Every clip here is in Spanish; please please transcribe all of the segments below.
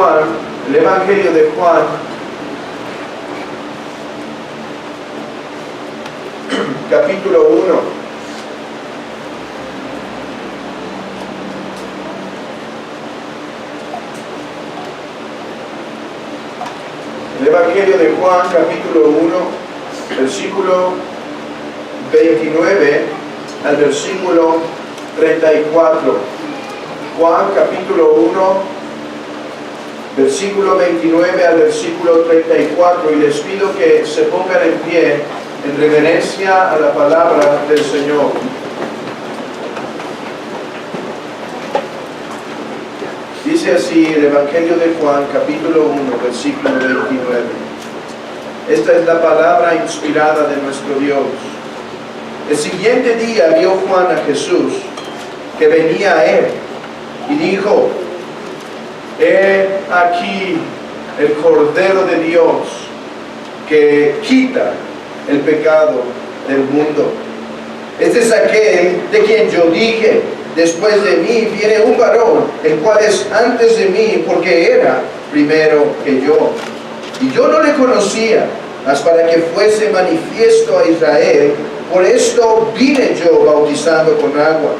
Juan, el Evangelio de Juan, capítulo 1. El Evangelio de Juan, capítulo 1, versículo 29 al versículo 34. Juan, capítulo 1, versículo 29 al versículo 34. Y les pido que se pongan en pie en reverencia a la palabra del Señor. Dice así el Evangelio de Juan, capítulo 1, versículo 29. Esta es la palabra inspirada de nuestro Dios. El siguiente día vio Juan a Jesús, que venía a él, y dijo: He aquí el Cordero de Dios, que quita el pecado del mundo. Este es aquel de quien yo dije: después de mí viene un varón, el cual es antes de mí, porque era primero que yo. Y yo no le conocía, mas para que fuese manifiesto a Israel, por esto vine yo bautizando con agua.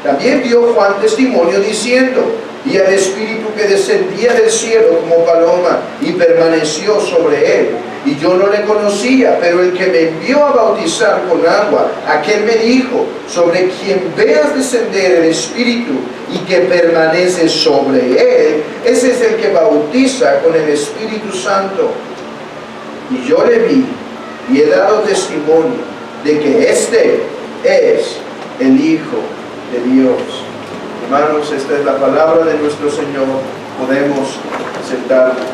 También dio Juan testimonio diciendo: vi al Espíritu que descendía del cielo como paloma y permaneció sobre él. Y yo no le conocía, pero el que me envió a bautizar con agua, aquel me dijo: sobre quien veas descender el Espíritu y que permanece sobre él, ese es el que bautiza con el Espíritu Santo. Y yo le vi y he dado testimonio de que este es el Hijo de Dios. Hermanos, esta es la palabra de nuestro Señor. Podemos sentarnos.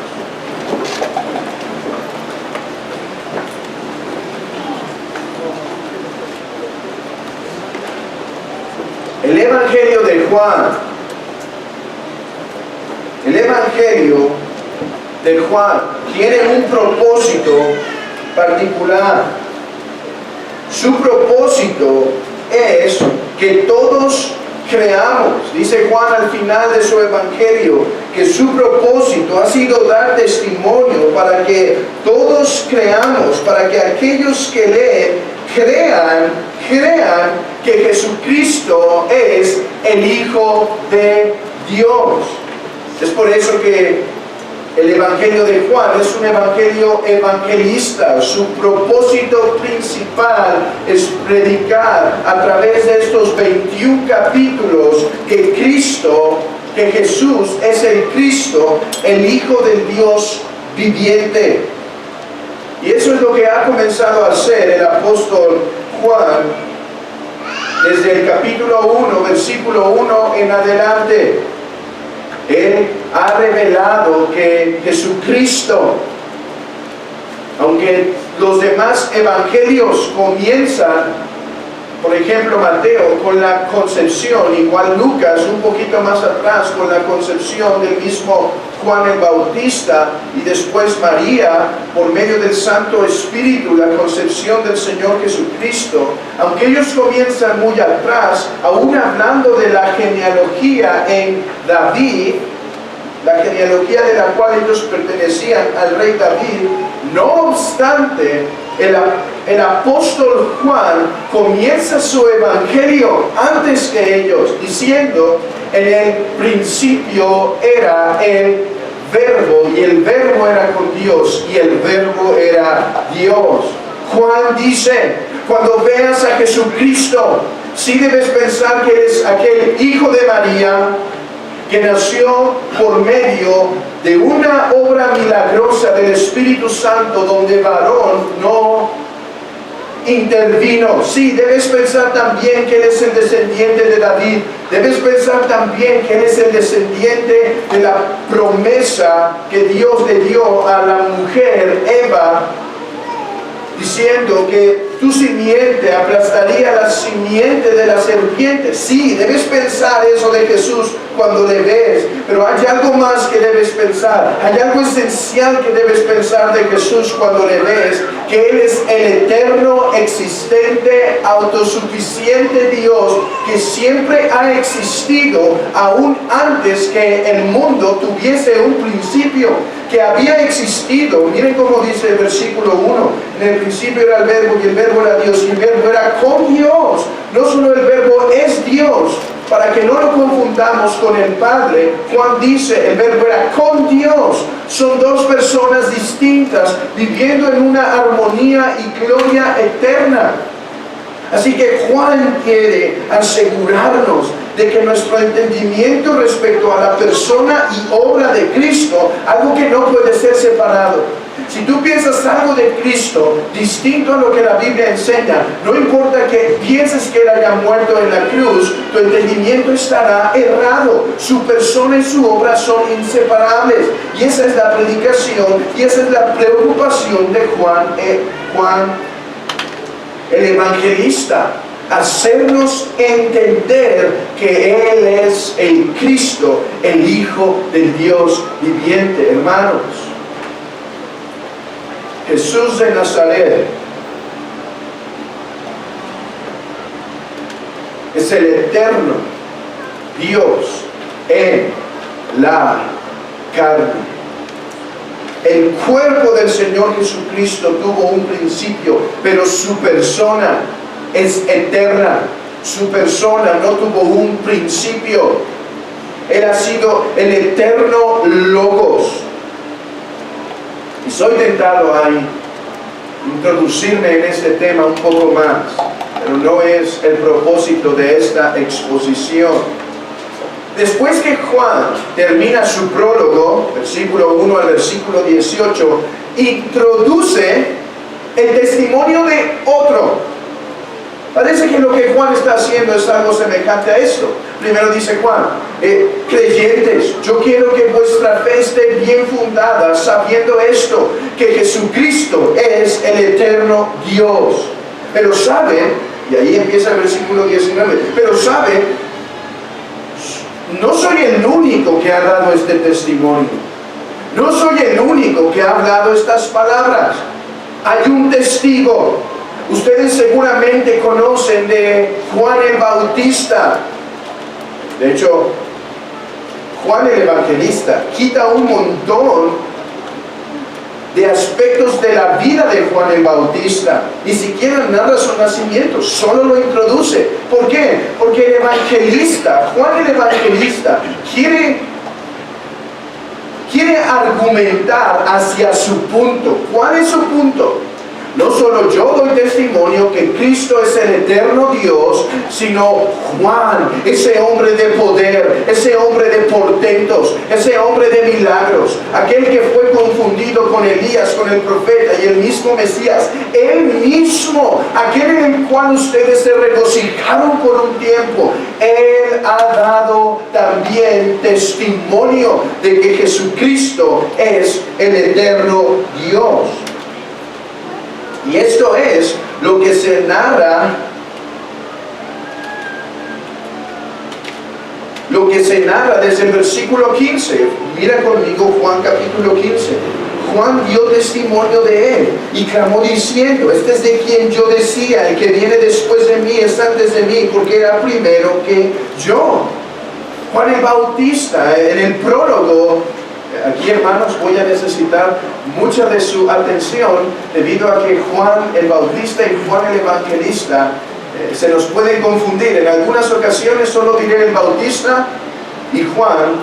El Evangelio de Juan, tiene un propósito particular. Su propósito es que todos creamos. Dice Juan al final de su Evangelio que su propósito ha sido dar testimonio para que todos creamos, para que aquellos que leen crean que Jesucristo es el Hijo de Dios. Es por eso que el Evangelio de Juan es un evangelio evangelista. Su propósito principal es predicar a través de estos 21 capítulos que Jesús es el Cristo, el Hijo del Dios viviente. Y eso es lo que ha comenzado a hacer el apóstol Juan desde el capítulo 1, versículo 1 en adelante. Él ha revelado que Jesucristo, aunque los demás evangelios comienzan, por ejemplo Mateo, con la concepción, igual Lucas un poquito más atrás con la concepción del mismo Juan el Bautista, y después María por medio del Santo Espíritu, la concepción del Señor Jesucristo. Aunque ellos comienzan muy atrás, aún hablando de la genealogía en David, la genealogía de la cual ellos pertenecían al rey David, no obstante, el apóstol Juan comienza su evangelio antes que ellos, diciendo: en el principio era el Verbo, y el Verbo era con Dios, y el Verbo era Dios. Juan dice: cuando veas a Jesucristo, sí debes pensar que es aquel hijo de María, que nació por medio de una obra milagrosa del Espíritu Santo, donde varón no intervino. Sí, debes pensar también que Él es el descendiente de David. Debes pensar también que Él es el descendiente de la promesa que Dios le dio a la mujer Eva, diciendo que tu simiente aplastaría la simiente de la serpiente. Sí, debes pensar eso de Jesús cuando le ves, pero hay algo más que debes pensar, hay algo esencial que debes pensar de Jesús cuando le ves, que Él es el eterno, existente, autosuficiente Dios que siempre ha existido aún antes que el mundo tuviese un principio, que había existido. Miren cómo dice el versículo 1, en el principio era el verbo y el verbo era Dios y el verbo era con Dios. No solo el verbo es Dios, para que no lo confundamos con el Padre. Juan dice, el verbo era con Dios. Son dos personas distintas, viviendo en una armonía y gloria eterna. Así que Juan quiere asegurarnos de que nuestro entendimiento respecto a la persona y obra de Cristo, algo que no puede ser separado. Si tú piensas algo de Cristo distinto a lo que la Biblia enseña, no importa que pienses que Él haya muerto en la cruz, tu entendimiento estará errado. Su persona y su obra son inseparables. Y esa es la predicación y esa es la preocupación de Juan el evangelista. Hacernos entender que Él es el Cristo, el Hijo del Dios viviente. Hermanos, Jesús de Nazaret es el eterno Dios en la carne. El cuerpo del Señor Jesucristo tuvo un principio, pero su persona es eterna. Su persona no tuvo un principio. Él ha sido el eterno Logos. Y soy tentado a introducirme en este tema un poco más, pero no es el propósito de esta exposición. Después que Juan termina su prólogo, versículo 1 al versículo 18, introduce el testimonio de otro. Parece que lo que Juan está haciendo es algo semejante a esto. Primero dice Juan, creyentes, yo quiero que vuestra fe esté bien fundada, sabiendo esto, que Jesucristo es el eterno Dios. Pero saben, y ahí empieza el versículo 19, pero saben, no soy el único que ha dado este testimonio. No soy el único que ha hablado estas palabras. Hay un testigo. Ustedes seguramente conocen de Juan el Bautista. De hecho, Juan el Evangelista quita un montón de aspectos de la vida de Juan el Bautista. Ni siquiera narra su nacimiento, solo lo introduce. ¿Por qué? Porque el evangelista, Juan el Evangelista, quiere argumentar hacia su punto. ¿Cuál es su punto? No solo yo doy testimonio que Cristo es el eterno Dios, sino Juan, ese hombre de poder, ese hombre de portentos, ese hombre de milagros, aquel que fue confundido con Elías, con el profeta y el mismo Mesías, él mismo, aquel en el cual ustedes se regocijaron por un tiempo, él ha dado también testimonio de que Jesucristo es el eterno Dios. Y esto es lo que se narra, desde el versículo 15. Mira conmigo Juan capítulo 15. Juan dio testimonio de él y clamó diciendo, este es de quien yo decía, el que viene después de mí es antes de mí, porque era primero que yo. Juan el Bautista, en el prólogo, aquí, hermanos, voy a necesitar mucha de su atención debido a que Juan el Bautista y Juan el Evangelista se nos pueden confundir. En algunas ocasiones solo diré el Bautista y Juan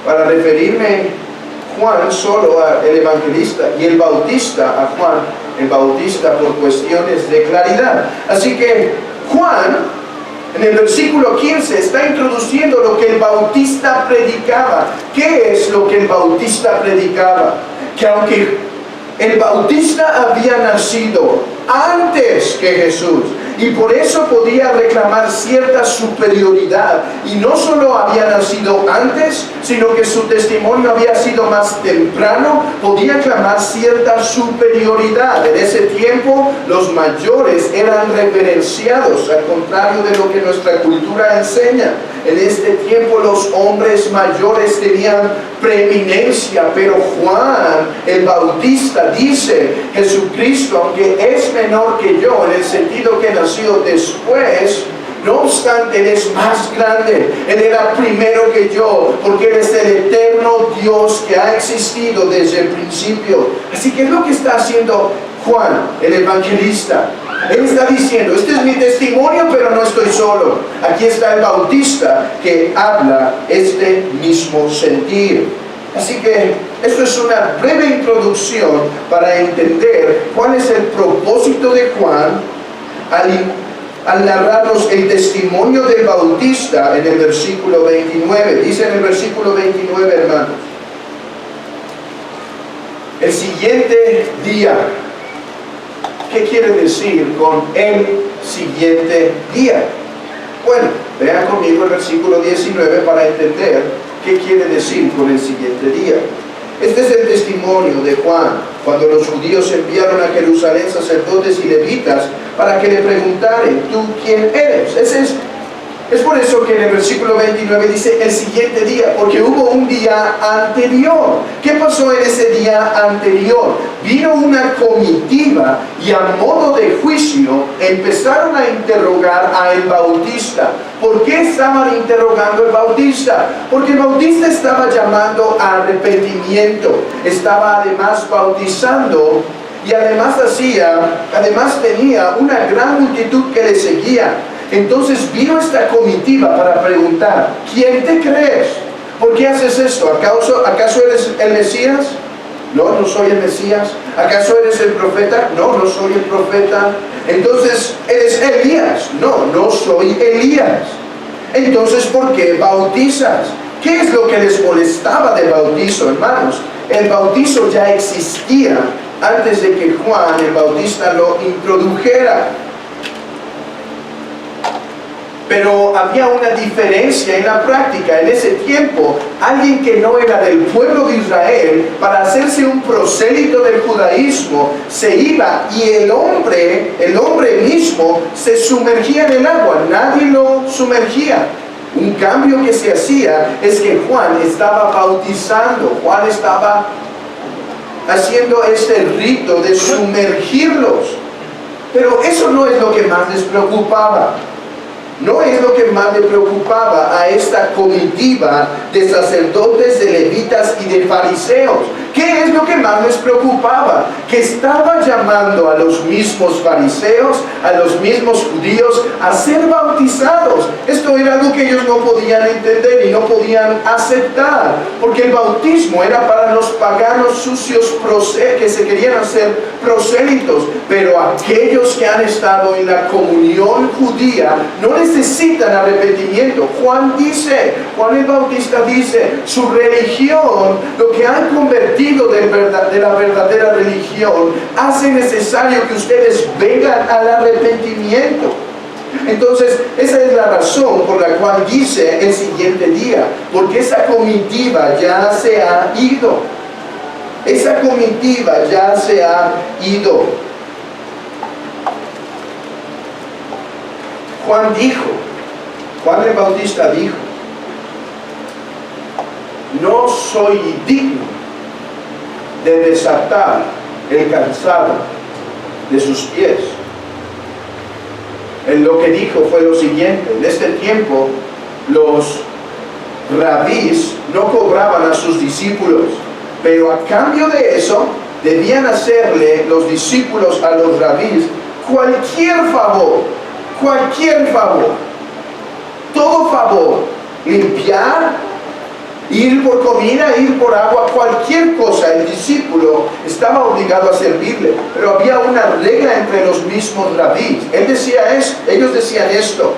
para referirme Juan solo al Evangelista y el Bautista a Juan el Bautista por cuestiones de claridad. Así que Juan en el versículo 15 está introduciendo lo que el Bautista predicaba. ¿Qué es lo que el Bautista predicaba? Que aunque el Bautista había nacido antes que Jesús y por eso podía reclamar cierta superioridad. Y no solo había nacido antes, sino que su testimonio había sido más temprano, podía clamar cierta superioridad. En ese tiempo los mayores eran reverenciados, al contrario de lo que nuestra cultura enseña. En este tiempo los hombres mayores tenían preeminencia, pero Juan el Bautista dice: Jesucristo, aunque es menor que yo, en el sentido que nació después, no obstante, Él es más grande. Él era primero que yo, porque Él es el eterno Dios que ha existido desde el principio. Así que es lo que está haciendo Juan, el evangelista. Él está diciendo: este es mi testimonio, pero no estoy solo. Aquí está el Bautista que habla este mismo sentir. Así que esto es una breve introducción para entender cuál es el propósito de Juan al narrarnos el testimonio del Bautista en el versículo 29. Dice en el versículo 29, hermanos: el siguiente día. ¿Qué quiere decir con el siguiente día? Bueno, vean conmigo el versículo 19 para entender qué quiere decir con el siguiente día. Este es el testimonio de Juan, cuando los judíos enviaron a Jerusalén sacerdotes y levitas para que le preguntaren: ¿tú quién eres? Es por eso que en el versículo 29 dice el siguiente día, porque hubo un día anterior. ¿Qué pasó en ese día anterior? Vino una comitiva y a modo de juicio empezaron a interrogar a el Bautista. ¿Por qué estaban interrogando al Bautista? Porque el Bautista estaba llamando a arrepentimiento, estaba además bautizando y además tenía una gran multitud que le seguía. Entonces vino esta comitiva para preguntar: ¿quién te crees? ¿Por qué haces esto? ¿Acaso eres el Mesías? No, no soy el Mesías. ¿Acaso eres el profeta? No, no soy el profeta. Entonces, ¿eres Elías? No, no soy Elías. Entonces, ¿por qué bautizas? ¿Qué es lo que les molestaba del bautizo, hermanos? El bautizo ya existía antes de que Juan el Bautista lo introdujera. Pero había una diferencia en la práctica. En ese tiempo, alguien que no era del pueblo de Israel, para hacerse un prosélito del judaísmo, se iba y el hombre mismo se sumergía en el agua. Nadie lo sumergía. Un cambio que se hacía es que Juan estaba bautizando. Juan estaba haciendo este rito de sumergirlos. Pero eso no es lo que más les preocupaba. No es lo que más le preocupaba a esta comitiva de sacerdotes, de levitas y de fariseos. ¿Qué es lo que más les preocupaba? Que estaba llamando a los mismos fariseos, a los mismos judíos, a ser bautizados. Esto era algo que ellos no podían entender y no podían aceptar, porque el bautismo era para los paganos sucios que se querían hacer prosélitos. Pero aquellos que han estado en la comunión judía no necesitan arrepentimiento. Juan el Bautista dice: su religión, lo que han convertido de la verdadera religión, hace necesario que ustedes vengan al arrepentimiento. Entonces, esa es la razón por la cual dice el siguiente día, porque esa comitiva ya se ha ido. Esa comitiva ya se ha ido. Juan el Bautista dijo: no soy digno de desatar el calzado de sus pies. Él lo que dijo fue lo siguiente: en este tiempo los rabís no cobraban a sus discípulos, pero a cambio de eso debían hacerle los discípulos a los rabís cualquier favor, todo favor, limpiar, ir por comida, ir por agua, cualquier cosa. El discípulo estaba obligado a servirle, pero había una regla entre los mismos rabís. Ellos decían esto: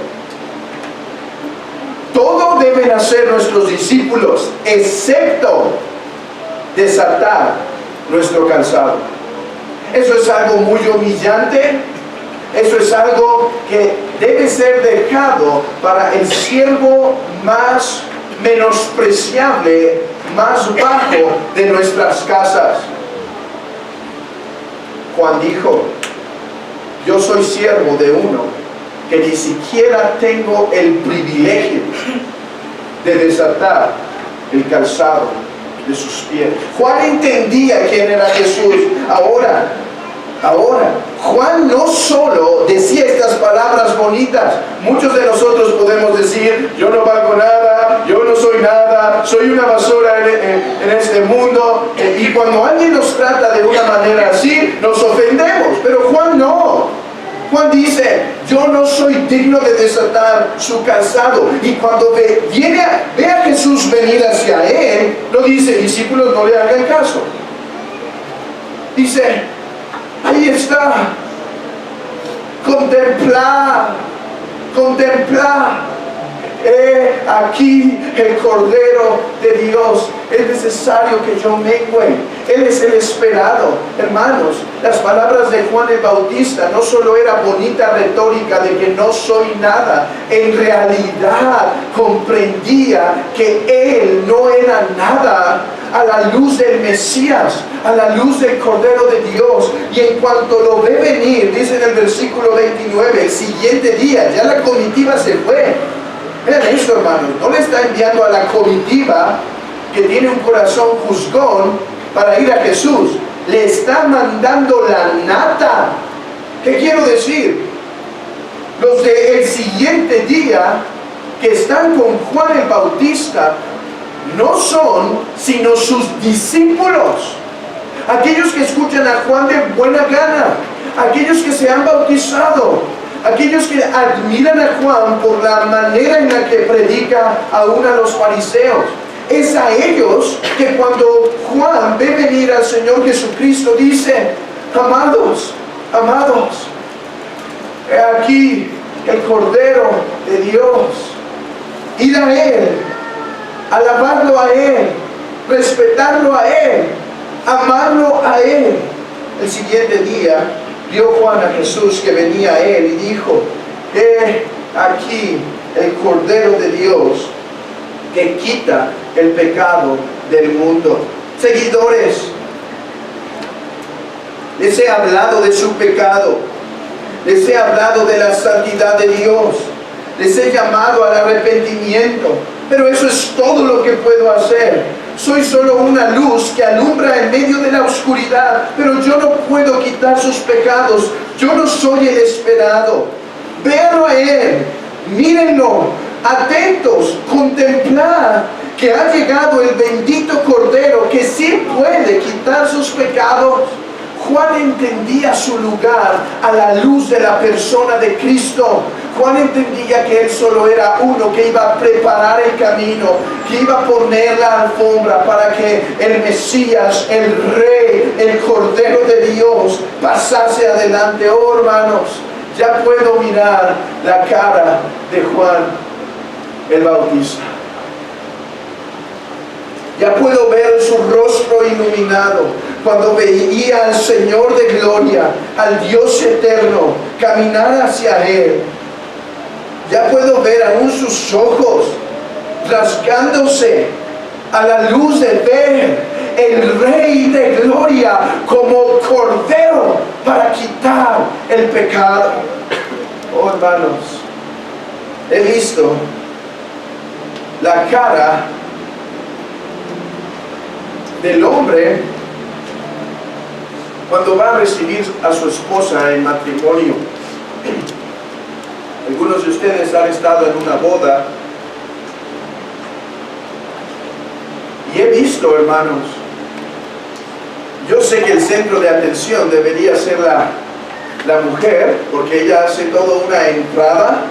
todo deben hacer nuestros discípulos, excepto desatar nuestro calzado. Eso es algo muy humillante. Eso es algo que debe ser dejado para el siervo más menospreciable, más bajo de nuestras casas. Juan dijo: yo soy siervo de uno que ni siquiera tengo el privilegio de desatar el calzado de sus pies. Juan entendía quién era Jesús. Ahora, Juan no solo decía estas palabras bonitas. Muchos de nosotros podemos decir: yo no valgo nada, yo no soy nada, soy una basura en este mundo. Y cuando alguien nos trata de una manera así, nos ofendemos. Pero Juan no. Juan dice: yo no soy digno de desatar su calzado. Y cuando ve a Jesús venir hacia él, no dice: discípulos, no le hagan caso. Dice: ahí está, contemplar. Aquí el Cordero de Dios. Es necesario que yo mengüe. Él es el esperado. Hermanos, las palabras de Juan el Bautista no solo era bonita retórica de que no soy nada. En realidad comprendía que él no era nada a la luz del Mesías, a la luz del Cordero de Dios. Y en cuanto lo ve venir, dice en el versículo 29, el siguiente día, ya la comitiva se fue. Vean esto, hermanos, no le está enviando a la comitiva que tiene un corazón juzgón para ir a Jesús. Le está mandando la nata. ¿Qué quiero decir? Los del siguiente día que están con Juan el Bautista no son sino sus discípulos, aquellos que escuchan a Juan de buena gana, aquellos que se han bautizado, aquellos que admiran a Juan por la manera en la que predica aún a los fariseos. Es a ellos que cuando Juan ve venir al Señor Jesucristo dice: amados, he aquí el Cordero de Dios. Ir a Él, alabarlo a Él, respetarlo a Él, amarlo a Él. El siguiente día vio Juan a Jesús que venía a él y dijo: he aquí el Cordero de Dios que quita el pecado del mundo. Seguidores, les he hablado de su pecado, les he hablado de la santidad de Dios, les he llamado al arrepentimiento, pero eso es todo lo que puedo hacer. Soy solo una luz que alumbra en medio de la oscuridad, pero yo no puedo quitar sus pecados. Yo no soy el esperado. Véanlo a Él, mírenlo, atentos, contemplar que ha llegado el bendito Cordero que sí puede quitar sus pecados. Juan entendía su lugar a la luz de la persona de Cristo. Juan entendía que él solo era uno que iba a preparar el camino, que iba a poner la alfombra para que el Mesías, el Rey, el Cordero de Dios pasase adelante. Oh, hermanos, ya puedo mirar la cara de Juan el Bautista. Ya puedo ver su rostro iluminado cuando veía al Señor de gloria, al Dios eterno, caminar hacia Él. Ya puedo ver aún sus ojos rasgándose a la luz de ver el Rey de gloria como Cordero para quitar el pecado. Oh, hermanos, he visto la cara del hombre cuando va a recibir a su esposa en matrimonio. Algunos de ustedes han estado en una boda y he visto, hermanos, yo sé que el centro de atención debería ser la mujer, porque ella hace toda una entrada,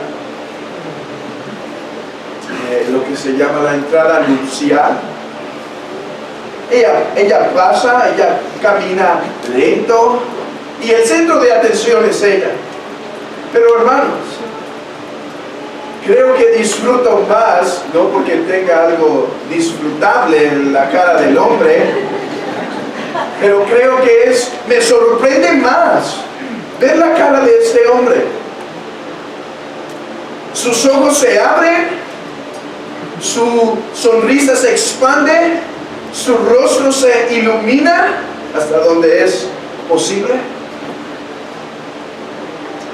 lo que se llama la entrada nupcial. Ella pasa, ella camina lento y el centro de atención es ella. Pero, hermanos, creo que disfruto más, no porque tenga algo disfrutable en la cara del hombre, pero creo que me sorprende más ver la cara de este hombre. Sus ojos se abren, su sonrisa se expande, su rostro se ilumina hasta donde es posible.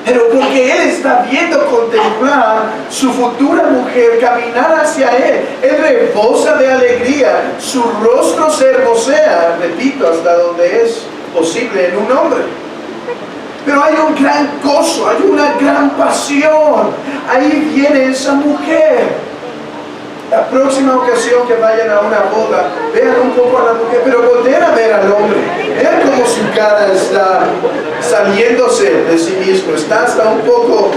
Pero porque él está viendo contemplar su futura mujer caminar hacia él, él rebosa de alegría, su rostro se hermosea, repito, hasta donde es posible en un hombre. Pero hay un gran gozo, hay una gran pasión. Ahí viene esa mujer. La próxima ocasión que vayan a una boda, vean un poco a la mujer, pero volteen a ver al hombre. Vean cómo su cara está saliéndose de sí mismo. Está hasta un poco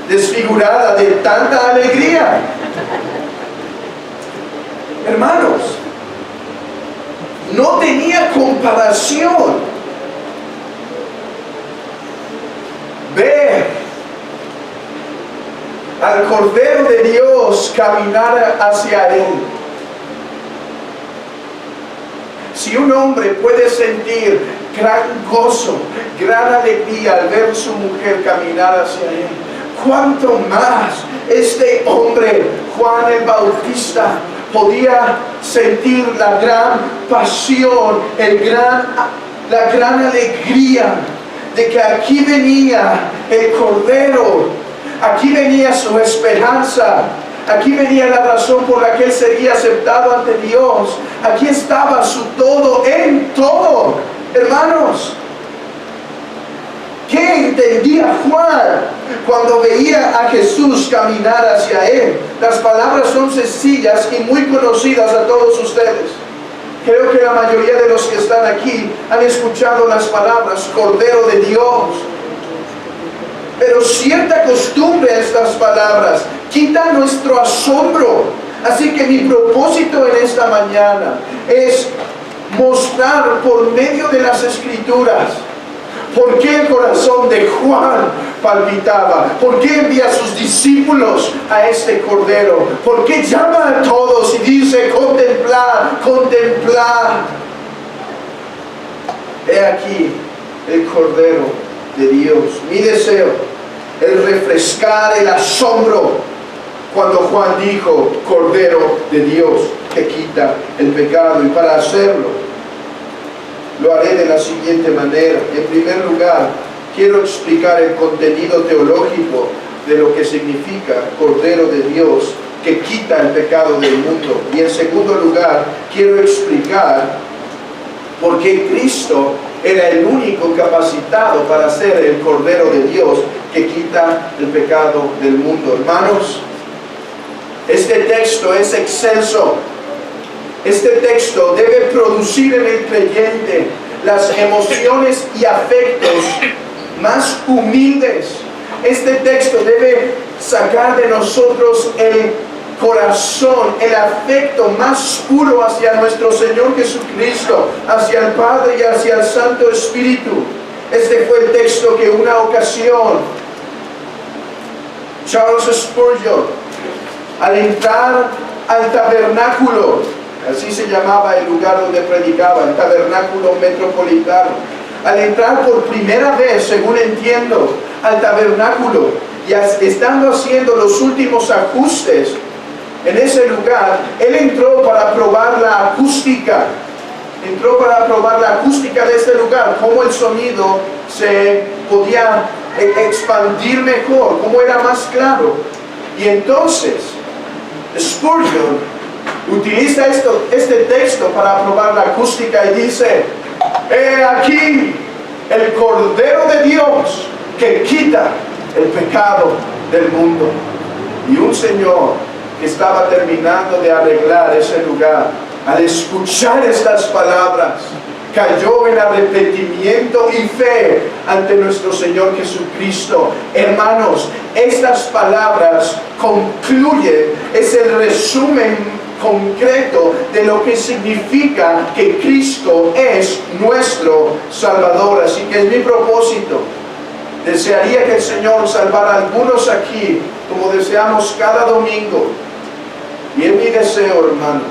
desfigurada de tanta alegría. Hermanos, no tenía comparación ver al Cordero de Dios caminar hacia él. Si un hombre puede sentir gran gozo, gran alegría al ver a su mujer caminar hacia él, cuánto más este hombre, Juan el Bautista, podía sentir la gran pasión, la gran alegría de que aquí venía el Cordero. Aquí venía su esperanza. Aquí venía la razón por la que él sería aceptado ante Dios. Aquí estaba su todo en todo. Hermanos, ¿qué entendía Juan cuando veía a Jesús caminar hacia él? Las palabras son sencillas y muy conocidas a todos ustedes. Creo que la mayoría de los que están aquí han escuchado las palabras Cordero de Dios. Pero cierta costumbre a estas palabras quita nuestro asombro. Así que mi propósito en esta mañana es mostrar por medio de las Escrituras por qué el corazón de Juan palpitaba, por qué envía a sus discípulos a este Cordero, por qué llama a todos y dice contemplar, contemplar. He aquí el Cordero de Dios. Mi deseo es refrescar el asombro cuando Juan dijo Cordero de Dios que quita el pecado, y para hacerlo lo haré de la siguiente manera. En primer lugar, quiero explicar el contenido teológico de lo que significa Cordero de Dios que quita el pecado del mundo, y en segundo lugar quiero explicar por qué Cristo era el único capacitado para ser el Cordero de Dios que quita el pecado del mundo. Hermanos, este texto es excelso. Este texto debe producir en el creyente las emociones y afectos más humildes. Este texto debe sacar de nosotros el corazón, el afecto más puro hacia nuestro Señor Jesucristo, hacia el Padre y hacia el Santo Espíritu. Este fue el texto que una ocasión Charles Spurgeon, al entrar al tabernáculo, así se llamaba el lugar donde predicaba, el tabernáculo metropolitano, al entrar por primera vez, según entiendo, al tabernáculo, y estando haciendo los últimos ajustes en ese lugar, él entró para probar la acústica. Entró para probar la acústica de este lugar, cómo el sonido se podía expandir mejor, cómo era más claro. Y entonces Spurgeon utiliza este texto para probar la acústica y dice: he aquí el Cordero de Dios que quita el pecado del mundo. Y un señor que estaba terminando de arreglar ese lugar, al escuchar estas palabras, cayó en arrepentimiento y fe ante nuestro Señor Jesucristo. Hermanos, estas palabras concluyen, es el resumen concreto de lo que significa que Cristo es nuestro Salvador. Así que es mi propósito. Desearía que el Señor salvara a algunos aquí, como deseamos cada domingo. Y es mi deseo, hermanos,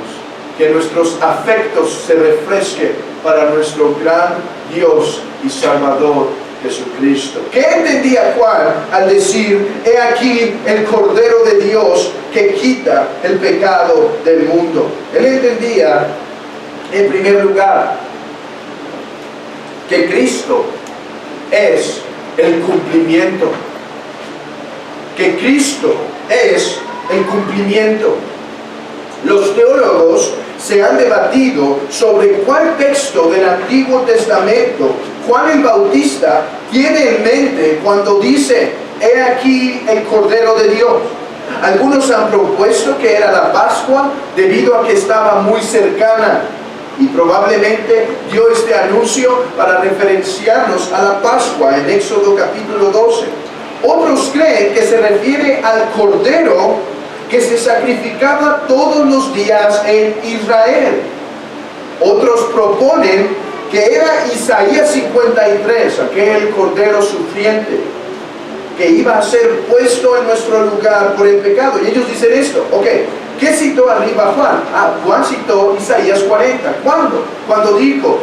que nuestros afectos se refresquen para nuestro gran Dios y Salvador Jesucristo. ¿Qué entendía Juan al decir, he aquí el Cordero de Dios que quita el pecado del mundo? Él entendía, en primer lugar, que Cristo es el cumplimiento. Que Cristo es el cumplimiento. Los teólogos se han debatido sobre cuál texto del Antiguo Testamento Juan el Bautista tiene en mente cuando dice, he aquí el Cordero de Dios. Algunos han propuesto que era la Pascua debido a que estaba muy cercana y probablemente dio este anuncio para referenciarnos a la Pascua en Éxodo capítulo 12. Otros creen que se refiere al Cordero que se sacrificaba todos los días en Israel. Otros proponen que era Isaías 53, aquel Cordero sufriente, que iba a ser puesto en nuestro lugar por el pecado. Y ellos dicen esto, ok, ¿qué citó arriba Juan? Juan citó Isaías 40. ¿Cuándo? Cuando dijo,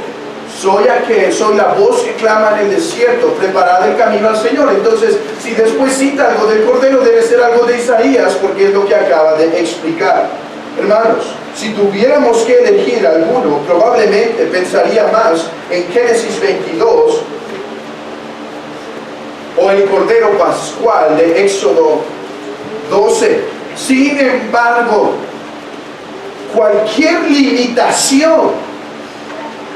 soy la voz que clama en el desierto, preparad el camino al Señor. Entonces, si después cita algo del Cordero, debe ser algo de Isaías, porque es lo que acaba de explicar. Hermanos, si tuviéramos que elegir alguno, probablemente pensaría más en Génesis 22 o el Cordero Pascual de Éxodo 12. Sin embargo, cualquier limitación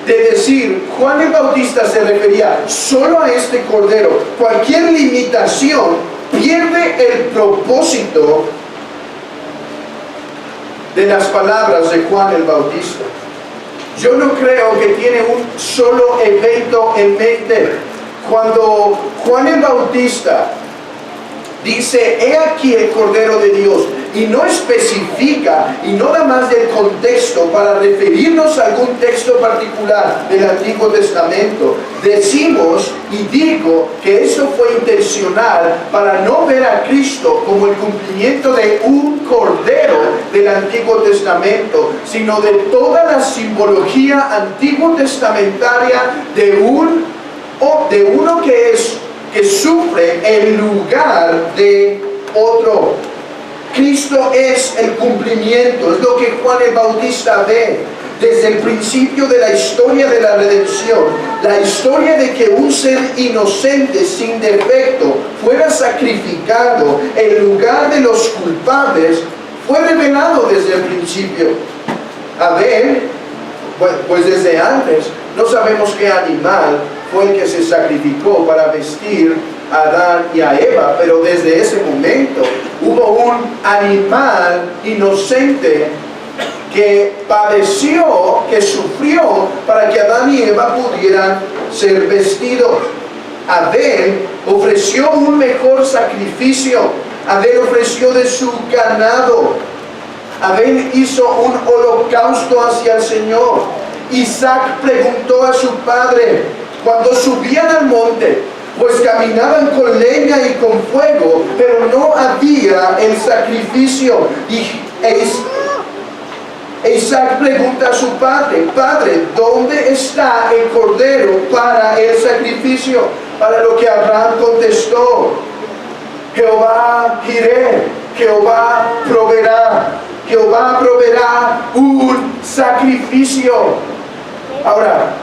de decir Juan el Bautista se refería solo a este Cordero, cualquier limitación pierde el propósito de las palabras de Juan el Bautista. Yo no creo que tiene un solo evento en mente. Cuando Juan el Bautista dice, he aquí el Cordero de Dios, y no especifica y no da más del contexto para referirnos a algún texto particular del Antiguo Testamento, decimos y digo que eso fue intencional para no ver a Cristo como el cumplimiento de un Cordero del Antiguo Testamento, sino de toda la simbología antiguo testamentaria de uno que sufre en lugar de otro. Cristo es el cumplimiento, es lo que Juan el Bautista ve desde el principio de la historia de la redención, la historia de que un ser inocente, sin defecto, fuera sacrificado en lugar de los culpables, fue revelado desde el principio. Abel, pues desde antes, no sabemos qué animal fue el que se sacrificó para vestir a Adán y a Eva, pero desde ese momento hubo un animal inocente que padeció, que sufrió para que Adán y Eva pudieran ser vestidos. Abel ofreció un mejor sacrificio. Abel ofreció de su ganado. Abel hizo un holocausto hacia el Señor. Isaac preguntó a su padre, cuando subían al monte, pues caminaban con leña y con fuego, pero no había el sacrificio. Isaac pregunta a su padre, Padre, ¿dónde está el Cordero para el sacrificio? Para lo que Abraham contestó, Jehová Jireh, Jehová proveerá un sacrificio. Ahora,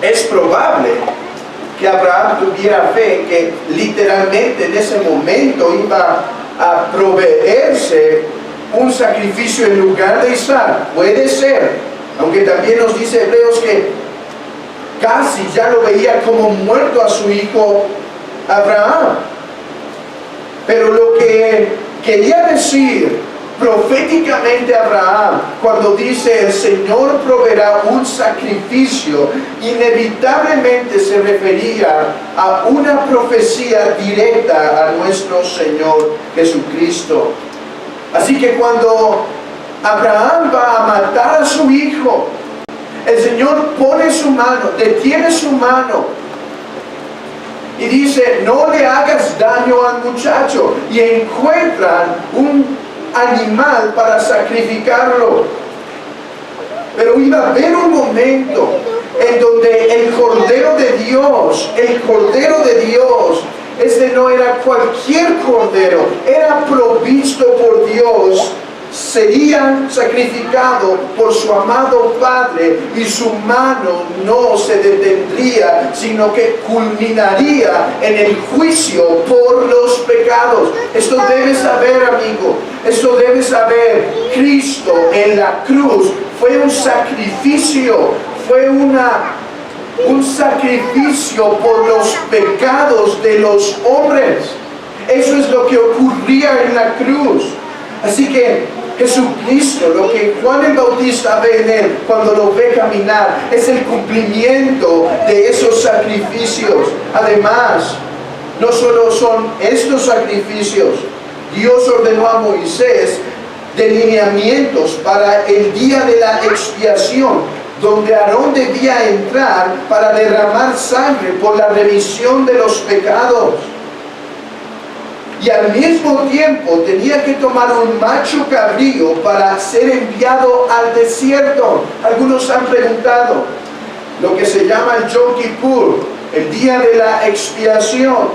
es probable que Abraham tuviera fe que literalmente en ese momento iba a proveerse un sacrificio en lugar de Isaac. Puede ser, aunque también nos dice Hebreos que casi ya lo veía como muerto a su hijo Abraham. Pero lo que quería decir proféticamente Abraham, cuando dice el Señor proveerá un sacrificio, inevitablemente se refería a una profecía directa a nuestro Señor Jesucristo. Así que cuando Abraham va a matar a su hijo, el Señor pone su mano, detiene su mano y dice, no le hagas daño al muchacho, y encuentran un animal para sacrificarlo. Pero iba a haber un momento en donde el Cordero de Dios, este no era cualquier cordero, era provisto por Dios, sería sacrificado por su amado Padre y su mano no se detendría, sino que culminaría en el juicio por los pecados. Esto debes saber, amigo, esto debes saber. Cristo en la cruz fue un sacrificio, fue un sacrificio por los pecados de los hombres. Eso es lo que ocurría en la cruz. Así que Jesucristo, lo que Juan el Bautista ve en él cuando lo ve caminar, es el cumplimiento de esos sacrificios. Además, no solo son estos sacrificios, Dios ordenó a Moisés delineamientos para el día de la expiación, donde Aarón debía entrar para derramar sangre por la remisión de los pecados. Y al mismo tiempo tenía que tomar un macho cabrío para ser enviado al desierto. Algunos han preguntado lo que se llama el Yom Kippur, el día de la expiación.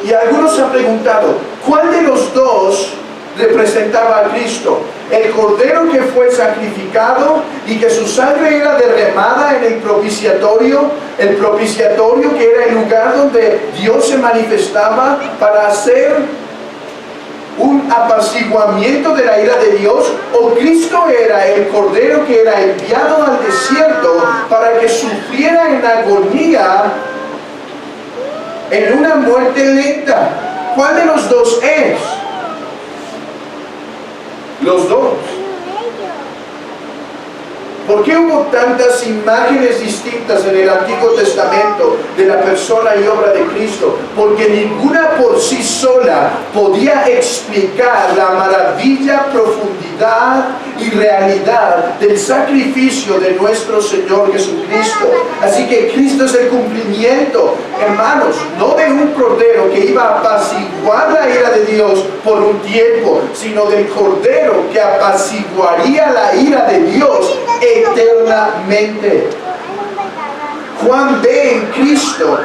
Y algunos han preguntado, ¿cuál de los dos representaba a Cristo? El cordero que fue sacrificado y que su sangre era derramada en el propiciatorio que era el lugar donde Dios se manifestaba para hacer un apaciguamiento de la ira de Dios, o Cristo era el cordero que era enviado al desierto para que sufriera en agonía en una muerte lenta. ¿Cuál de los dos es? Los dos. ¿Por qué hubo tantas imágenes distintas en el Antiguo Testamento de la persona y obra de Cristo? Porque ninguna por sí sola podía explicar la maravilla, profundidad y realidad del sacrificio de nuestro Señor Jesucristo. Así que Cristo es el cumplimiento, hermanos, no de un cordero que iba a apaciguar la ira de Dios por un tiempo, sino del cordero que apaciguaría la ira de Dios eternamente. Juan ve en Cristo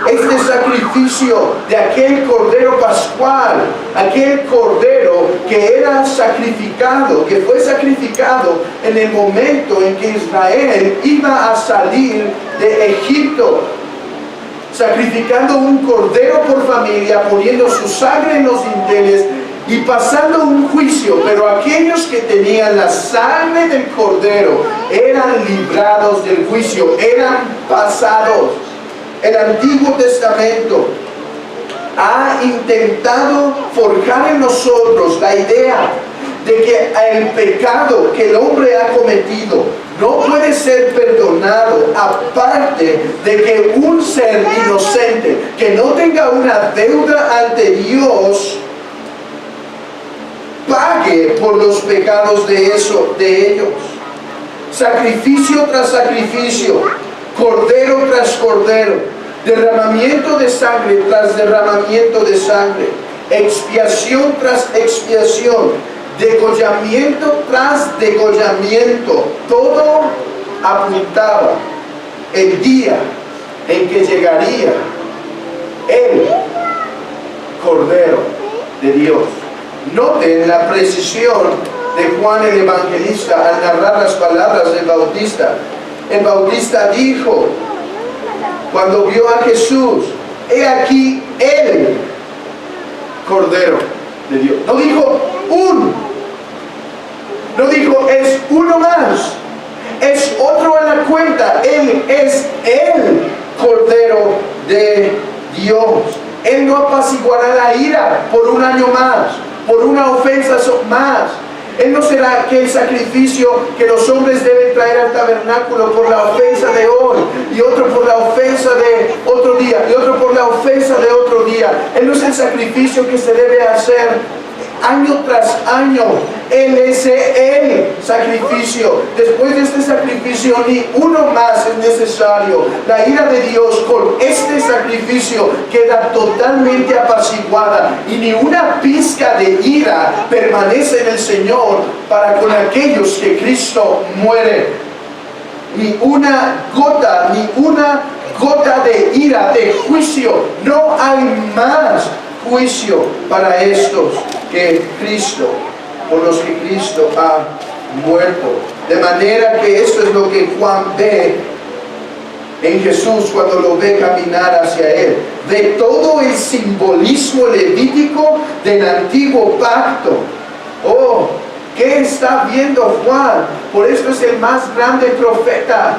este sacrificio de aquel cordero pascual, aquel cordero que era sacrificado, que fue sacrificado en el momento en que Israel iba a salir de Egipto, sacrificando un cordero por familia, poniendo su sangre en los dinteles y pasando un juicio. Pero aquellos que tenían la sangre del cordero eran librados del juicio, eran pasados. El Antiguo Testamento ha intentado forjar en nosotros la idea de que el pecado que el hombre ha cometido no puede ser perdonado aparte de que un ser inocente que no tenga una deuda ante Dios pague por los pecados de ellos. Sacrificio tras sacrificio, cordero tras cordero, derramamiento de sangre tras derramamiento de sangre, expiación tras expiación, degollamiento tras degollamiento. Todo apuntaba el día en que llegaría el Cordero de Dios. Noten la precisión de Juan el Evangelista al narrar las palabras del Bautista. El Bautista dijo, cuando vio a Jesús, he aquí el Cordero de Dios. No dijo no dijo es uno más, es otro en la cuenta. Él es el Cordero de Dios. Él no apaciguará la ira por un año más, por una ofensa más. Él no será aquel sacrificio que los hombres deben traer al tabernáculo por la ofensa de hoy, y otro por la ofensa de otro día, y otro por la ofensa de otro día. Él no es el sacrificio que se debe hacer año tras año. Él es el sacrificio. Después de este sacrificio, ni uno más es necesario. La ira de Dios con este sacrificio queda totalmente apaciguada, y ni una pizca de ira permanece en el Señor para con aquellos que Cristo muere. Ni una gota de ira, de juicio. No hay más juicio para estos que Cristo, por los que Cristo ha muerto. De manera que esto es lo que Juan ve en Jesús cuando lo ve caminar hacia Él. Ve todo el simbolismo levítico del antiguo pacto. Oh, ¿qué está viendo Juan? Por esto es el más grande profeta.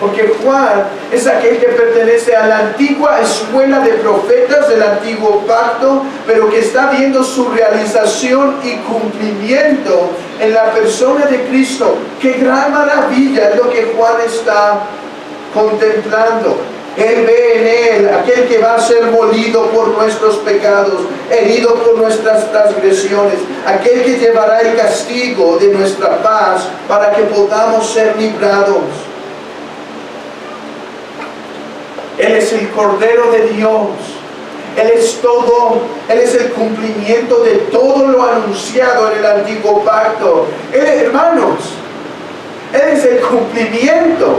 Porque Juan es aquel que pertenece a la antigua escuela de profetas del antiguo pacto, pero que está viendo su realización y cumplimiento en la persona de Cristo. ¡Qué gran maravilla es lo que Juan está contemplando! Él ve en Él aquel que va a ser molido por nuestros pecados, herido por nuestras transgresiones, aquel que llevará el castigo de nuestra paz para que podamos ser librados. Él es el Cordero de Dios. Él es todo. Él es el cumplimiento de todo lo anunciado en el antiguo pacto. Hermanos, Él es el cumplimiento.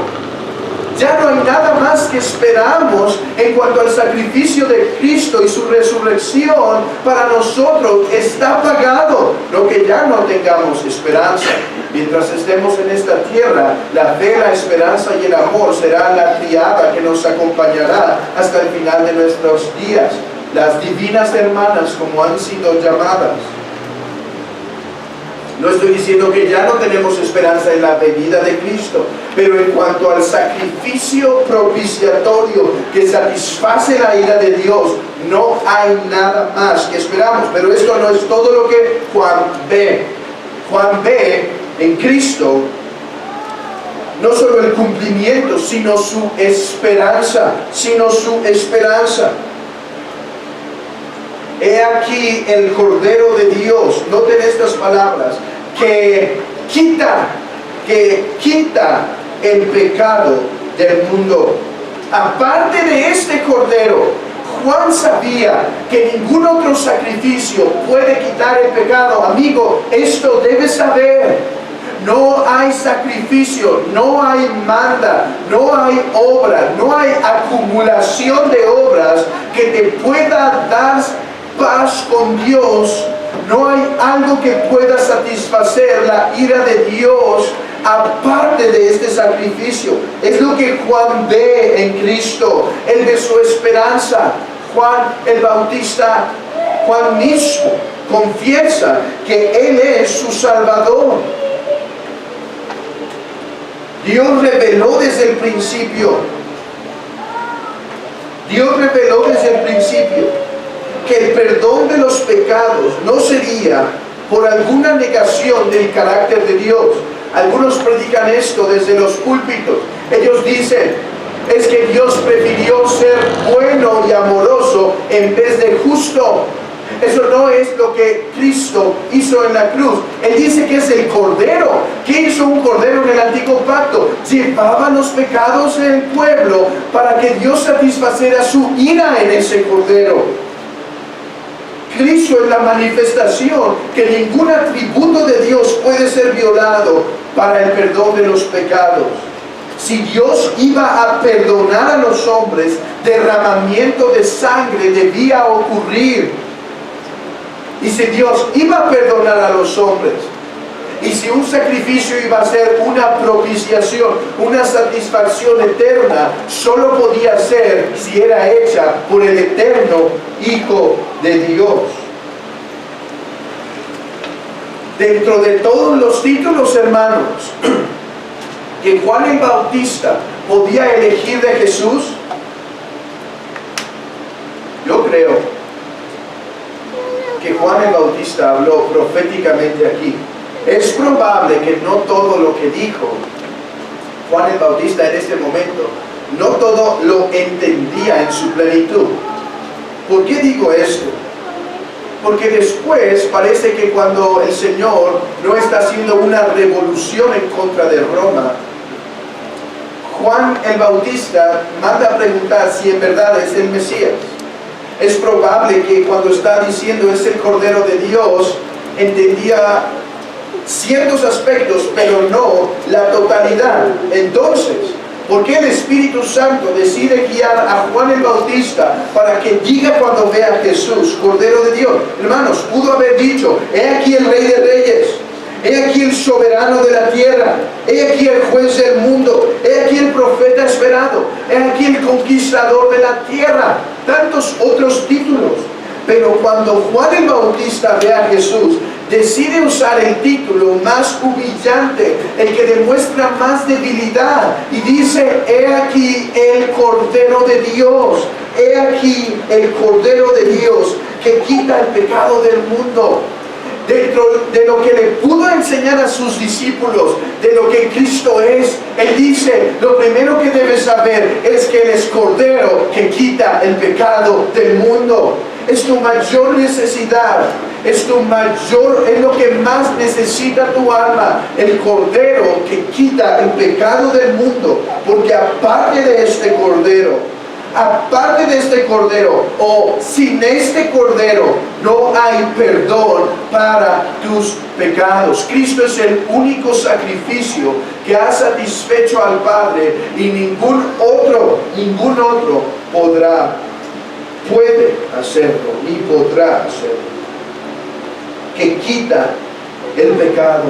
Ya no hay nada más que esperamos en cuanto al sacrificio de Cristo y su resurrección. Para nosotros está pagado. Lo que ya no tengamos esperanza. Mientras estemos en esta tierra, la fe, la esperanza y el amor será la criada que nos acompañará hasta el final de nuestros días. Las divinas hermanas, como han sido llamadas. No estoy diciendo que ya no tenemos esperanza en la venida de Cristo, pero en cuanto al sacrificio propiciatorio que satisface la ira de Dios, no hay nada más que esperamos. Pero esto no es todo lo que Juan ve. Juan ve en Cristo no solo el cumplimiento, sino su esperanza, He aquí el Cordero de Dios, noten estas palabras, que quita el pecado del mundo. Aparte de este Cordero, Juan sabía que ningún otro sacrificio puede quitar el pecado. Amigo, esto debes saber. No hay sacrificio, no hay manda, no hay obra, no hay acumulación de obras que te pueda dar paz con Dios. No hay algo que pueda satisfacer la ira de Dios aparte de este sacrificio. Es lo que Juan ve en Cristo. Él ve su esperanza. Juan el Bautista, Juan mismo confiesa que Él es su Salvador. Dios reveló desde el principio que el perdón de los pecados no sería por alguna negación del carácter de Dios. Algunos predican esto desde los púlpitos. Ellos dicen, es que Dios prefirió ser bueno y amoroso en vez de justo. Eso no es lo que Cristo hizo en la cruz. Él dice que es el Cordero. ¿Qué hizo un Cordero en el antiguo pacto? Llevaba los pecados del pueblo para que Dios satisfaciera su ira en ese Cordero. Cristo es la manifestación que ningún atributo de Dios puede ser violado para el perdón de los pecados. Si Dios iba a perdonar a los hombres, derramamiento de sangre debía ocurrir. Y si Dios iba a perdonar a los hombres, y si un sacrificio iba a ser una propiciación, una satisfacción eterna, solo podía ser si era hecha por el eterno Hijo de Dios. Dentro de todos los títulos, hermanos, que Juan el Bautista podía elegir de Jesús, yo creo que Juan el Bautista habló proféticamente aquí. Es probable que no todo lo que dijo Juan el Bautista en este momento, no todo lo entendía en su plenitud. ¿Por qué digo esto? Porque después parece que cuando el Señor no está haciendo una revolución en contra de Roma, Juan el Bautista manda a preguntar si en verdad es el Mesías. Es probable que cuando está diciendo es el Cordero de Dios, entendía ciertos aspectos, pero no la totalidad. Entonces, ¿por qué el Espíritu Santo decide guiar a Juan el Bautista para que diga cuando vea a Jesús, Cordero de Dios? Hermanos, pudo haber dicho, he aquí el Rey de Reyes, he aquí el soberano de la tierra, he aquí el juez del mundo, he aquí el profeta esperado, he aquí el conquistador de la tierra. Tantos otros títulos. Pero cuando Juan el Bautista ve a Jesús, decide usar el título más humillante, el que demuestra más debilidad, y dice, he aquí el Cordero de Dios, he aquí el Cordero de Dios que quita el pecado del mundo. Dentro de lo que le pudo enseñar a sus discípulos, de lo que Cristo es, Él dice, lo primero que debes saber es que Él es Cordero que quita el pecado del mundo. Es tu mayor necesidad, es lo que más necesita tu alma, el Cordero que quita el pecado del mundo, porque aparte de este Cordero, o sin este Cordero, no hay perdón para tus pecados. Cristo es el único sacrificio que ha satisfecho al Padre, y ningún otro puede hacerlo, ni podrá hacerlo, que quita el pecado.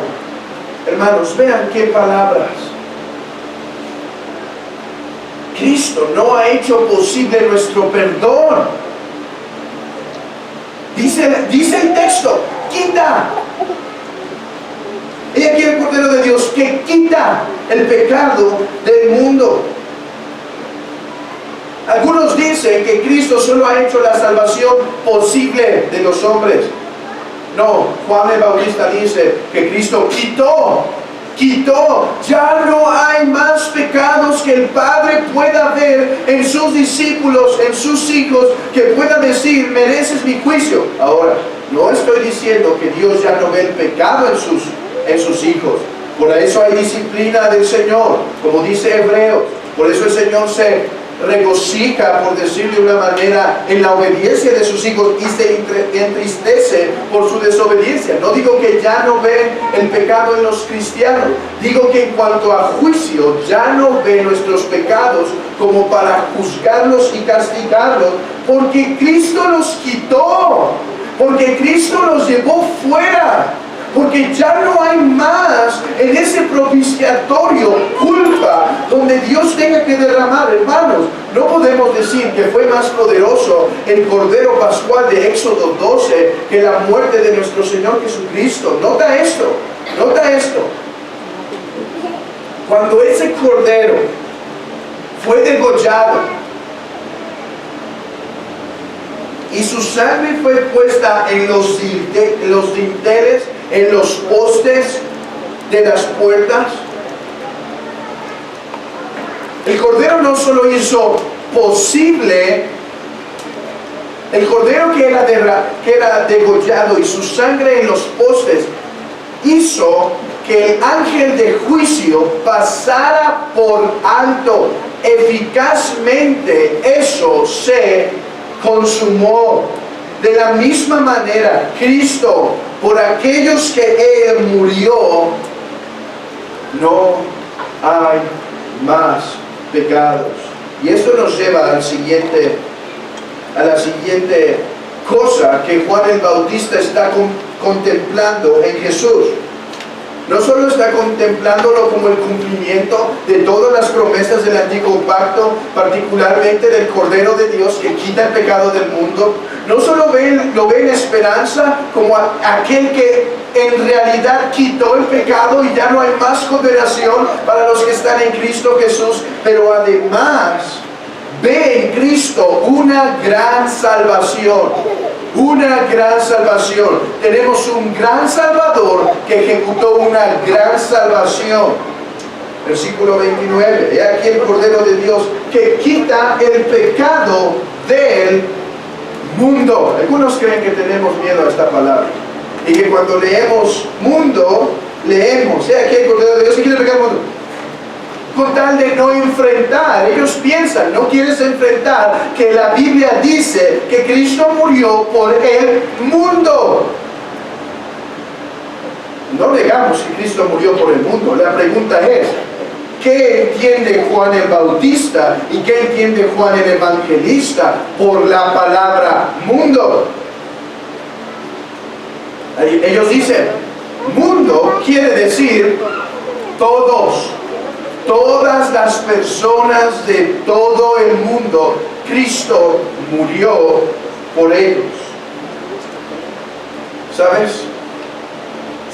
Hermanos, vean qué palabras. Cristo no ha hecho posible nuestro perdón. Dice el texto, quita. He aquí el Cordero de Dios que quita el pecado del mundo. Algunos dicen que Cristo solo ha hecho la salvación posible de los hombres. No, Juan el Bautista dice que Cristo quitó. Ya no hay más pecados que el Padre pueda ver en sus discípulos, en sus hijos, que pueda decir, mereces mi juicio. Ahora, no estoy diciendo que Dios ya no ve el pecado en sus hijos. Por eso hay disciplina del Señor, como dice Hebreos. Por eso el Señor se regocija, por decirlo de una manera, en la obediencia de sus hijos, y se entristece por su desobediencia. No digo que ya no ve el pecado en los cristianos, digo que en cuanto a juicio ya no ve nuestros pecados como para juzgarlos y castigarlos, porque Cristo los quitó, porque Cristo los llevó fuera. Porque ya no hay más en ese propiciatorio culpa donde Dios tenga que derramar. Hermanos, no podemos decir que fue más poderoso el Cordero Pascual de Éxodo 12 que la muerte de nuestro Señor Jesucristo. Nota esto. Cuando ese Cordero fue degollado y su sangre fue puesta en los dinteles, en los postes de las puertas, el Cordero no solo hizo posible, el Cordero que era degollado y su sangre en los postes, hizo que el ángel de juicio pasara por alto. Eficazmente eso se consumó. De la misma manera, Cristo, por aquellos que Él murió, no hay más pecados. Y esto nos lleva a la siguiente cosa que Juan el Bautista está contemplando en Jesús. No solo está contemplándolo como el cumplimiento de todas las promesas del antiguo pacto, particularmente del Cordero de Dios que quita el pecado del mundo. No solo lo ve en esperanza como aquel que en realidad quitó el pecado y ya no hay más condenación para los que están en Cristo Jesús, pero además ve en Cristo una gran salvación. Una gran salvación. Tenemos un gran Salvador que ejecutó una gran salvación. Versículo 29. He aquí el Cordero de Dios que quita el pecado del mundo. Algunos creen que tenemos miedo a esta palabra y que cuando leemos mundo, leemos, aquí el Cordero de Dios que quiere pecar al mundo. Con tal de no enfrentar, ellos piensan, no quieres enfrentar que la Biblia dice que Cristo murió por el mundo. No negamos que Cristo murió por el mundo. La pregunta es, ¿qué entiende Juan el Bautista y qué entiende Juan el Evangelista por la palabra mundo? Ellos dicen, mundo quiere decir todos, todas las personas de todo el mundo. Cristo murió por ellos. ¿Sabes?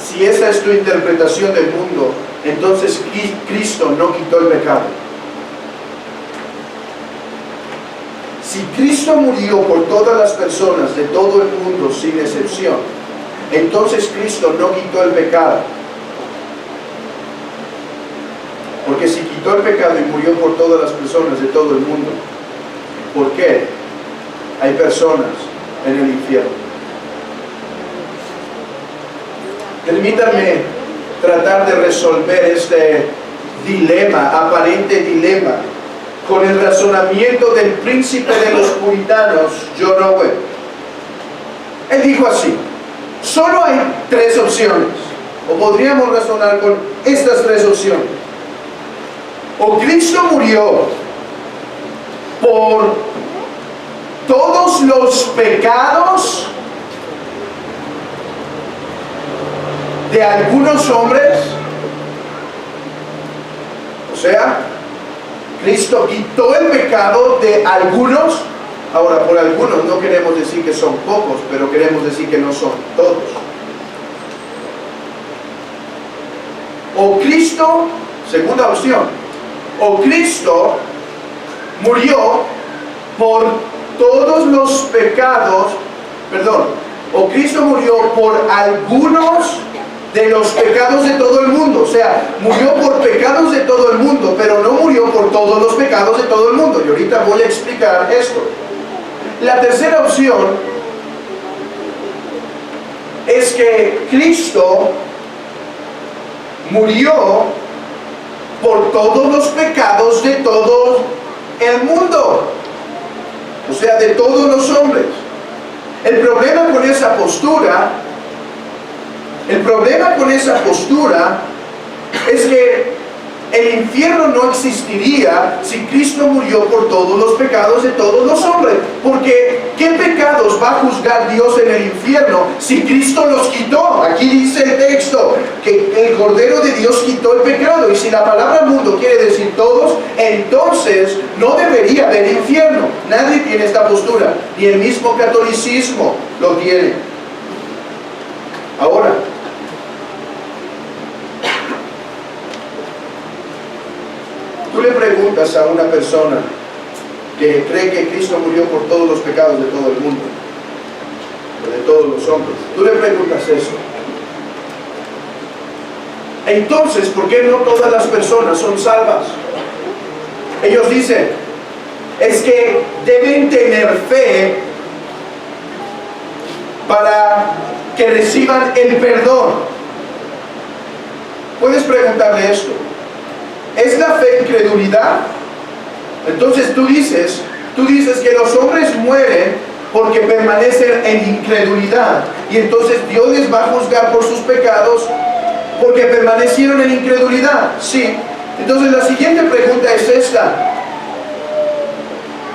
Si esa es tu interpretación del mundo, entonces Cristo no quitó el pecado. Si Cristo murió por todas las personas de todo el mundo sin excepción, entonces Cristo no quitó el pecado. Porque si quitó el pecado y murió por todas las personas de todo el mundo, ¿por qué hay personas en el infierno? Permítanme tratar de resolver este dilema, aparente dilema, con el razonamiento del príncipe de los puritanos, John Owen. Él dijo así: solo hay tres opciones, o podríamos razonar con estas tres opciones. O Cristo murió por todos los pecados de algunos hombres, o sea, Cristo quitó el pecado de algunos. Ahora, por algunos no queremos decir que son pocos, pero queremos decir que no son todos. O Cristo, segunda opción, o Cristo murió por todos los pecados, o Cristo murió por algunos de los pecados de todo el mundo. O sea, murió por pecados de todo el mundo, pero no murió por todos los pecados de todo el mundo. Y ahorita voy a explicar esto. La tercera opción es que Cristo murió por todos los pecados de todo el mundo, o sea, de todos los hombres. El problema con esa postura es que el infierno no existiría si Cristo murió por todos los pecados de todos los hombres. Porque ¿qué pecados va a juzgar Dios en el infierno si Cristo los quitó? Aquí dice el texto que el Cordero de Dios quitó el pecado. Y si la palabra mundo quiere decir todos, entonces no debería haber infierno. Nadie tiene esta postura, ni el mismo catolicismo lo tiene. Ahora, tú le preguntas a una persona que cree que Cristo murió por todos los pecados de todo el mundo, de todos los hombres, tú le preguntas eso. Entonces, ¿por qué no todas las personas son salvas? Ellos dicen, es que deben tener fe para que reciban el perdón. Puedes preguntarle esto: ¿es la fe incredulidad? Entonces tú dices que los hombres mueren porque permanecen en incredulidad, y entonces Dios les va a juzgar por sus pecados porque permanecieron en incredulidad. Sí. Entonces la siguiente pregunta es esta: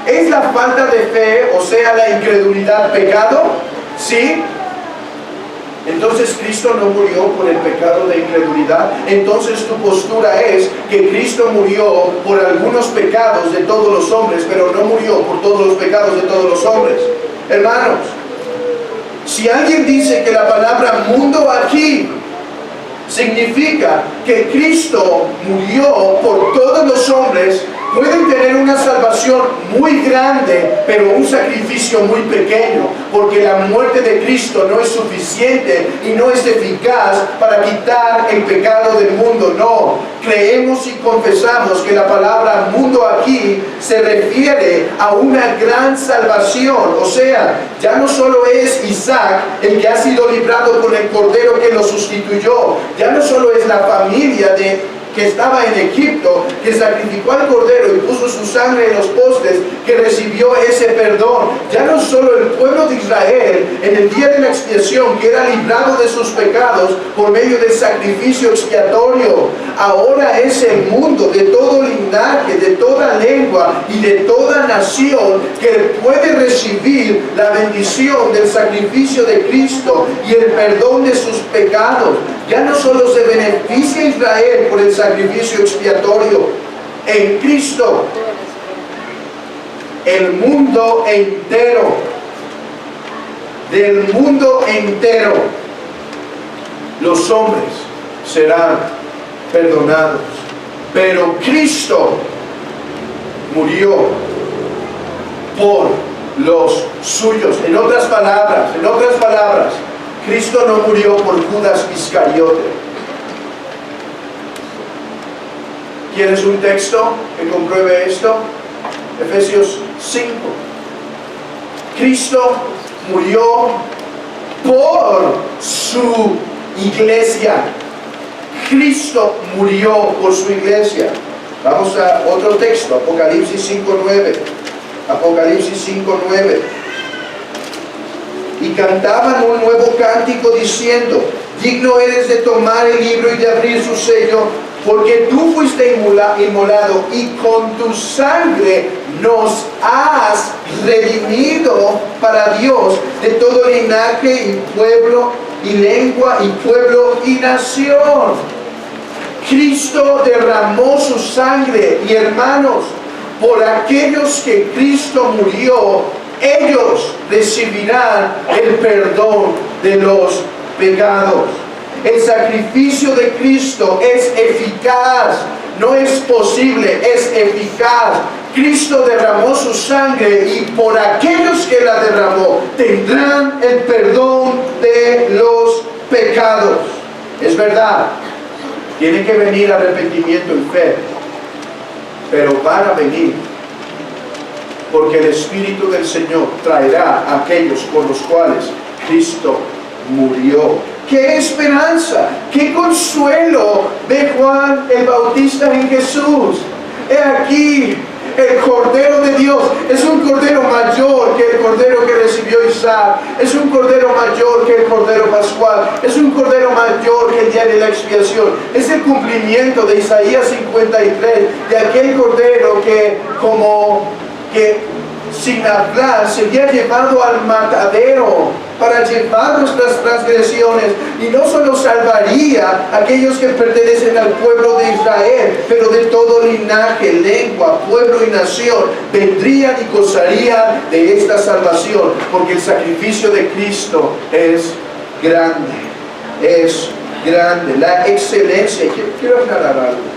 ¿es la falta de fe, o sea, la incredulidad, pecado? Sí. Entonces Cristo no murió por el pecado de incredulidad. Entonces tu postura es que Cristo murió por algunos pecados de todos los hombres, pero no murió por todos los pecados de todos los hombres. Hermanos, si alguien dice que la palabra mundo aquí significa que Cristo murió por todos los hombres, pueden tener una salvación muy grande, pero un sacrificio muy pequeño, porque la muerte de Cristo no es suficiente y no es eficaz para quitar el pecado del mundo. No, creemos y confesamos que la palabra mundo aquí se refiere a una gran salvación. O sea, ya no solo es Isaac el que ha sido librado con el cordero que lo sustituyó, ya no solo es la familia que estaba en Egipto, que sacrificó al cordero y puso su sangre en los postes, que recibió ese perdón. Ya no solo el pueblo de Israel en el día de la expiación, que era librado de sus pecados por medio del sacrificio expiatorio. Ahora es el mundo de todo linaje, de toda lengua y de toda nación que puede recibir la bendición del sacrificio de Cristo y el perdón de sus pecados. Ya no solo se beneficia a Israel por el sacrificio expiatorio en Cristo, el mundo entero, del mundo entero, los hombres serán perdonados. Pero Cristo murió por los suyos. En otras palabras, Cristo no murió por Judas Iscariote. ¿Quieres un texto que compruebe esto? Efesios 5. Cristo murió por su iglesia. Cristo murió por su iglesia. Vamos a otro texto, Apocalipsis 5:9. Apocalipsis 5:9. Y cantaban un nuevo cántico diciendo: digno eres de tomar el libro y de abrir su sello, porque tú fuiste inmolado y con tu sangre nos has redimido para Dios de todo linaje y pueblo y lengua y pueblo y nación. Cristo derramó su sangre, y hermanos, por aquellos que Cristo murió, ellos recibirán el perdón de los pecados. El sacrificio de Cristo es eficaz, no es posible, es eficaz. Cristo derramó su sangre y por aquellos que la derramó tendrán el perdón de los pecados. Es verdad, tiene que venir arrepentimiento y fe, pero van a venir, porque el Espíritu del Señor traerá a aquellos por los cuales Cristo murió. ¡Qué esperanza! ¡Qué consuelo de Juan el Bautista en Jesús! He aquí el Cordero de Dios. Es un Cordero mayor que el Cordero que recibió Isaac. Es un Cordero mayor que el Cordero Pascual. Es un Cordero mayor que el día de la expiación. Es el cumplimiento de Isaías 53, de aquel Cordero que sin hablar sería llevado al matadero para llevar nuestras transgresiones, y no solo salvaría a aquellos que pertenecen al pueblo de Israel, pero de todo linaje, lengua, pueblo y nación vendrían y gozarían de esta salvación, porque el sacrificio de Cristo es grande, la excelencia. Quiero aclarar algo.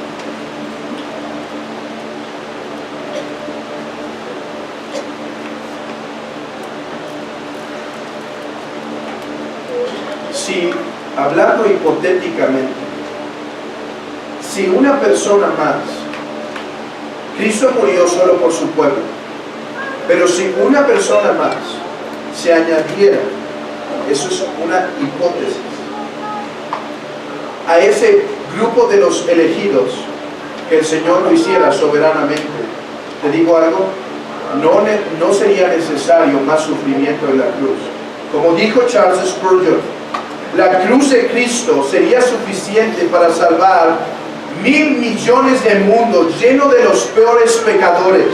Si, hablando hipotéticamente, si una persona más, Cristo murió solo por su pueblo, pero si una persona más se añadiera, eso es una hipótesis, a ese grupo de los elegidos, que el Señor lo hiciera soberanamente, te digo algo, no sería necesario más sufrimiento en la cruz. Como dijo Charles Spurgeon, la cruz de Cristo sería suficiente para salvar 1,000 millones de mundos llenos de los peores pecadores.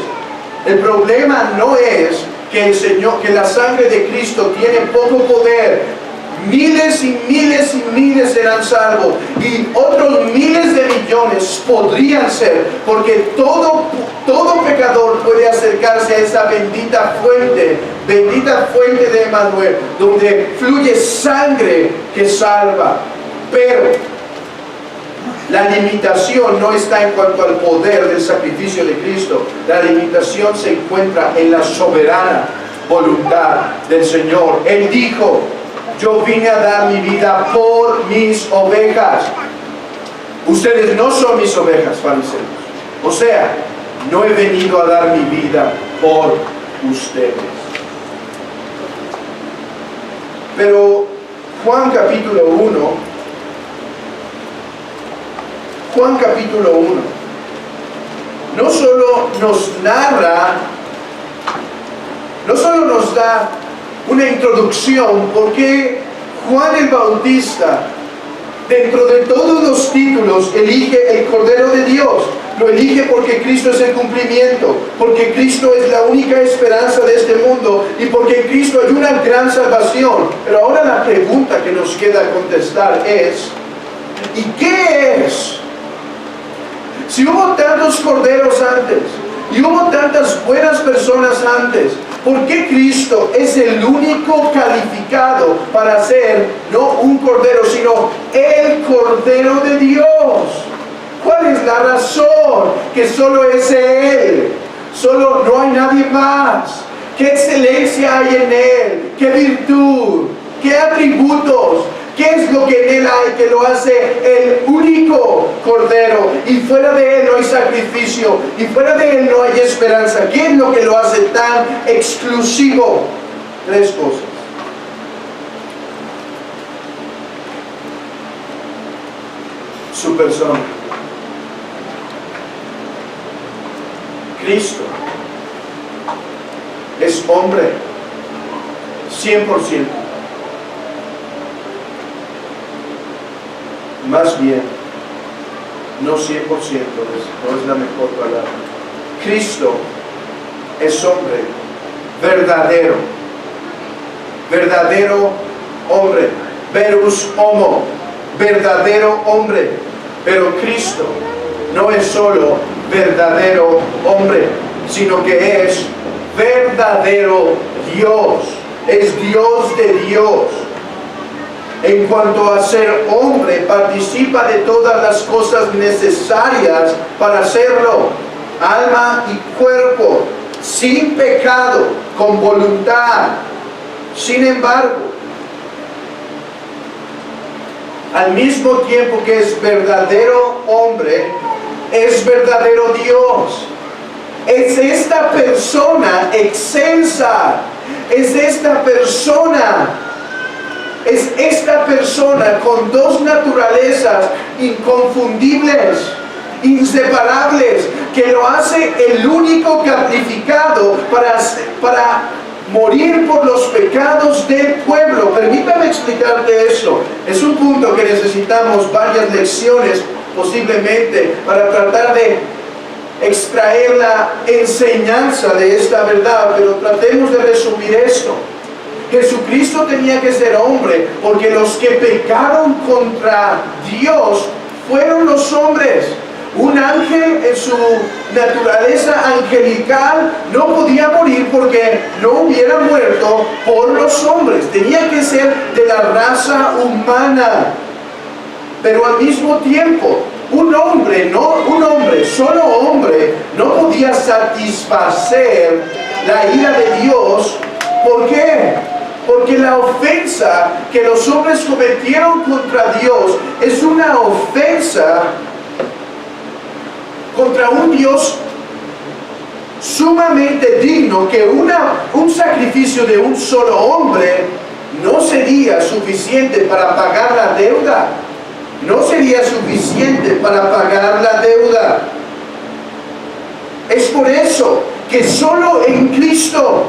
El problema no es que la sangre de Cristo tiene poco poder. Miles y miles y miles serán salvos, y otros miles de millones podrían ser, porque todo pecador puede acercarse a esa bendita fuente de Emmanuel, donde fluye sangre que salva. Pero la limitación no está en cuanto al poder del sacrificio de Cristo. La limitación se encuentra en la soberana voluntad del Señor. Él dijo: yo vine a dar mi vida por mis ovejas. Ustedes no son mis ovejas, fariseos. O sea, no he venido a dar mi vida por ustedes. Pero Juan capítulo 1, no solo nos da una introducción porque Juan el Bautista, dentro de todos los títulos, elige el Cordero de Dios. Lo elige porque Cristo es el cumplimiento, porque Cristo es la única esperanza de este mundo y porque en Cristo hay una gran salvación. Pero ahora la pregunta que nos queda contestar es: ¿y qué es? Si hubo tantos corderos antes y hubo tantas buenas personas antes, ¿por qué Cristo es el único calificado para ser no un cordero, sino el Cordero de Dios? ¿Cuál es la razón? Que solo es Él, solo no hay nadie más. ¿Qué excelencia hay en Él? ¿Qué virtud? ¿Qué atributos? ¿Qué es lo que en Él hay que lo hace el único Cordero? Y fuera de Él no hay sacrificio, y fuera de Él no hay esperanza. ¿Qué es lo que lo hace tan exclusivo? Tres cosas. Su persona. Cristo es hombre 100%. Más bien, no 100%, no es la mejor palabra. Cristo es hombre verdadero, verdadero hombre, verus homo, verdadero hombre. Pero Cristo no es solo verdadero hombre, sino que es verdadero Dios, es Dios de Dios. En cuanto a ser hombre, participa de todas las cosas necesarias para hacerlo, alma y cuerpo, sin pecado, con voluntad. Sin embargo, al mismo tiempo que es verdadero hombre, es verdadero Dios. Es esta persona excelsa, es esta persona con dos naturalezas inconfundibles, inseparables, que lo hace el único calificado para morir por los pecados del pueblo. Permítame explicarte eso. Es un punto que necesitamos varias lecciones posiblemente para tratar de extraer la enseñanza de esta verdad, pero tratemos de resumir esto. Jesucristo tenía que ser hombre porque los que pecaron contra Dios fueron los hombres. Un ángel en su naturaleza angelical no podía morir porque no hubiera muerto por los hombres. Tenía que ser de la raza humana. Pero al mismo tiempo, solo hombre, no podía satisfacer la ira de Dios. ¿Por qué? Porque la ofensa que los hombres cometieron contra Dios es una ofensa contra un Dios sumamente digno, que un sacrificio de un solo hombre no sería suficiente para pagar la deuda. No sería suficiente para pagar la deuda. Es por eso que solo en Cristo,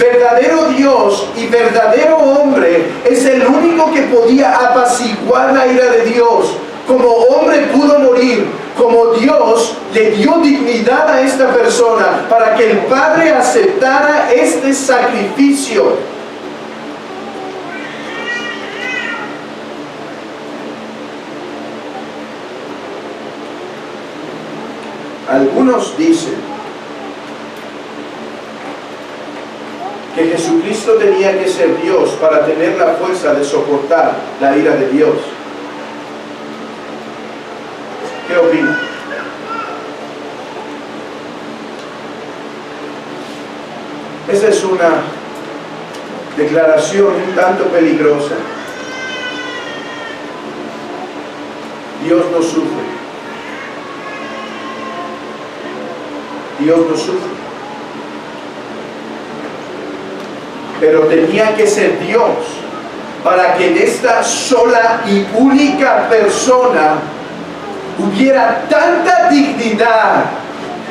verdadero Dios y verdadero hombre, es el único que podía apaciguar la ira de Dios. Como hombre pudo morir, como Dios le dio dignidad a esta persona para que el Padre aceptara este sacrificio. Algunos dicen que Jesucristo tenía que ser Dios para tener la fuerza de soportar la ira de Dios. ¿Qué opinan? Esa es una declaración un tanto peligrosa. Dios no sufre. Dios no sufre. Pero tenía que ser Dios para que en esta sola y única persona hubiera tanta dignidad.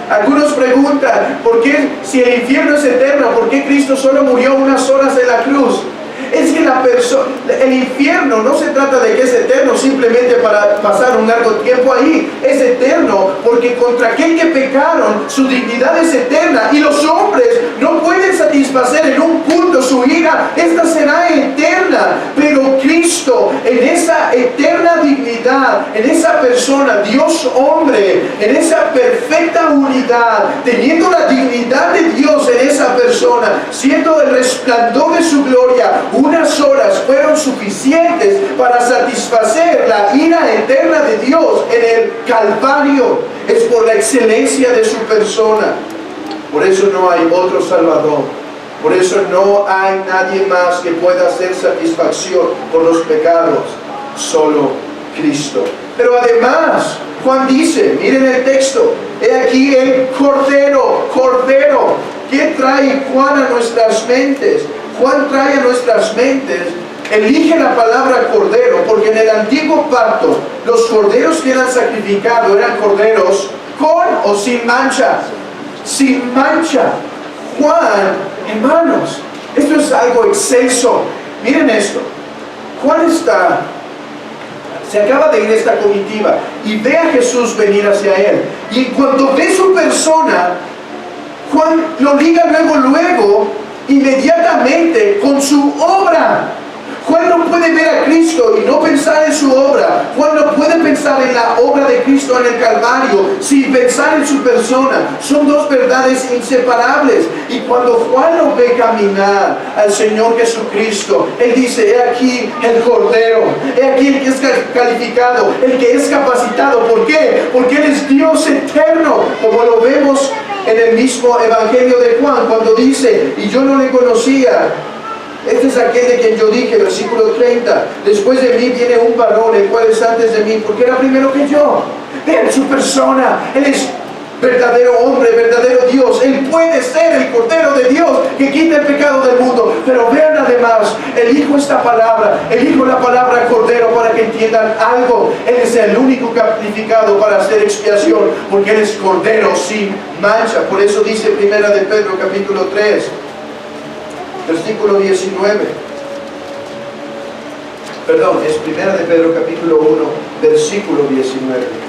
Algunos preguntan, ¿por qué, si el infierno es eterno, por qué Cristo solo murió unas horas en la cruz? Es que el infierno no se trata de que es eterno simplemente para pasar un largo tiempo ahí. Es eterno porque contra aquel que pecaron, su dignidad es eterna. Y los hombres no pueden satisfacer en un punto su ira. Esta será eterna. Pero Cristo, en esa eterna dignidad, en esa persona, Dios hombre, en esa perfecta unidad, teniendo la dignidad de Dios en esa persona, siendo el resplandor de su gloria, unas horas fueron suficientes para satisfacer la ira eterna de Dios en el Calvario. Es por la excelencia de su persona. Por eso no hay otro Salvador. Por eso no hay nadie más que pueda hacer satisfacción por los pecados. Solo Cristo. Pero además, Juan dice, miren el texto, he aquí el Cordero, Cordero. ¿Qué trae Juan a nuestras mentes? Juan trae a nuestras mentes, elige la palabra cordero, porque en el antiguo pacto los corderos que eran sacrificados eran corderos con o sin mancha. Sin mancha. Juan, hermanos, esto es algo excelso. Miren esto. Juan se acaba de ir esta comitiva y ve a Jesús venir hacia él. Y cuando ve su persona, Juan lo liga luego, inmediatamente con su obra. Juan no puede ver a Cristo y no pensar en su obra. Juan no puede pensar en la obra de Cristo en el Calvario sin pensar en su persona. Son dos verdades inseparables. Y cuando Juan lo ve caminar al Señor Jesucristo, él dice, he aquí el Cordero, he aquí el que es calificado, el que es capacitado. ¿Por qué? Porque Él es Dios eterno, como lo vemos en el mismo Evangelio de Juan, cuando dice, y yo no le conocía. Este es aquel de quien yo dije, versículo 30, después de mí viene un varón, el cual es antes de mí, porque era primero que yo. Vean su persona, Él es verdadero hombre, verdadero Dios. Él puede ser el Cordero de Dios que quita el pecado del mundo. Pero vean además, elijo esta palabra, elijo la palabra Cordero para que entiendan algo. Él es el único calificado para hacer expiación, porque Él es Cordero sin mancha. Por eso dice Primera de Pedro capítulo 3, versículo 19. Perdón, es Primera de Pedro capítulo 1, versículo 19.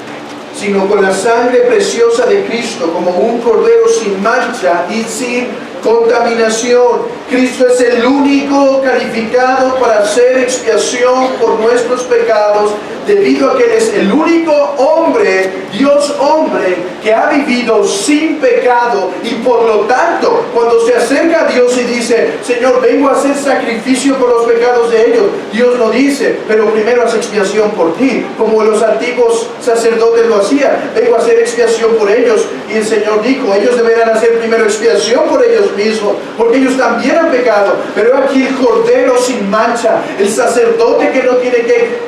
Sino con la sangre preciosa de Cristo, como un cordero sin mancha y sin contaminación. Cristo es el único calificado para hacer expiación por nuestros pecados, debido a que Él es el único hombre, Dios hombre, que ha vivido sin pecado. Y por lo tanto, cuando se acerca a Dios y dice, Señor, vengo a hacer sacrificio por los pecados de ellos, Dios no dice, pero primero haz expiación por ti, como los antiguos sacerdotes lo hacían. Vengo a hacer expiación por ellos. Y el Señor dijo, ellos deberán hacer primero expiación por ellos mismos, porque ellos también han pecado. Pero aquí el Cordero sin mancha, el sacerdote que no tiene que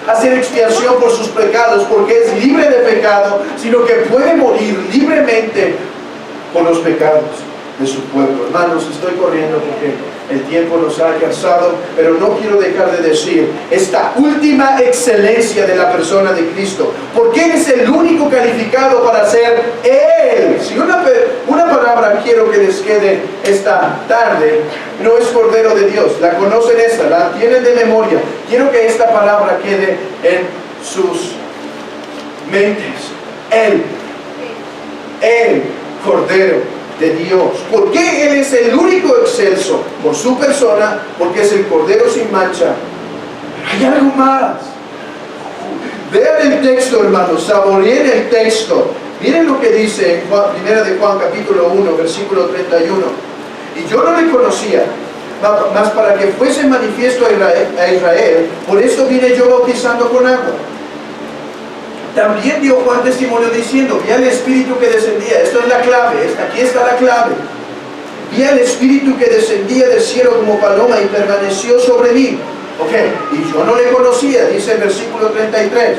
hacer expiación por sus pecados, porque es libre de pecado, sino que puede morir libremente por los pecados de su pueblo. Hermanos, estoy corriendo porque el tiempo nos ha alcanzado, pero no quiero dejar de decir esta última excelencia de la persona de Cristo, porque Él es el único calificado para ser Él. Si una palabra quiero que les quede esta tarde, no es Cordero de Dios, la conocen esta, la tienen de memoria. Quiero que esta palabra quede en sus mentes. Él, Cordero de Dios. ¿Por qué Él es el único excelso? Por su persona, porque es el Cordero sin mancha. Hay algo más. Vean el texto, hermanos, saboreen el texto. Miren lo que dice en Primera de Juan capítulo 1, versículo 31. Y yo no le conocía, mas para que fuese manifiesto a Israel, por eso vine yo bautizando con agua. También dio Juan testimonio diciendo, vi al Espíritu que descendía. Esto es la clave, aquí está la clave. Vi al Espíritu que descendía del cielo como paloma y permaneció sobre mí. Y yo no le conocía, dice el versículo 33.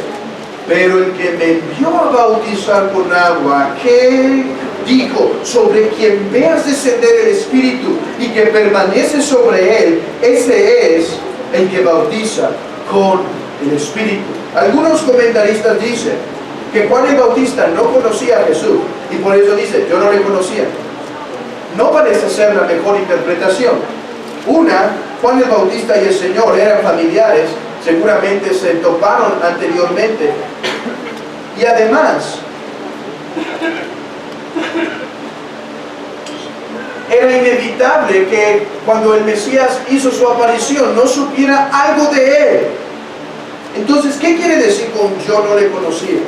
Pero el que me envió a bautizar con agua, aquel dijo, sobre quien veas descender el Espíritu y que permanece sobre él, ese es el que bautiza con el Espíritu. Algunos comentaristas dicen que Juan el Bautista no conocía a Jesús y por eso dice, yo no le conocía. No parece ser la mejor interpretación. Una, Juan el Bautista y el Señor eran familiares, seguramente se toparon anteriormente. Y además, era inevitable que cuando el Mesías hizo su aparición no supiera algo de él. Entonces, ¿qué quiere decir con yo no le conocía?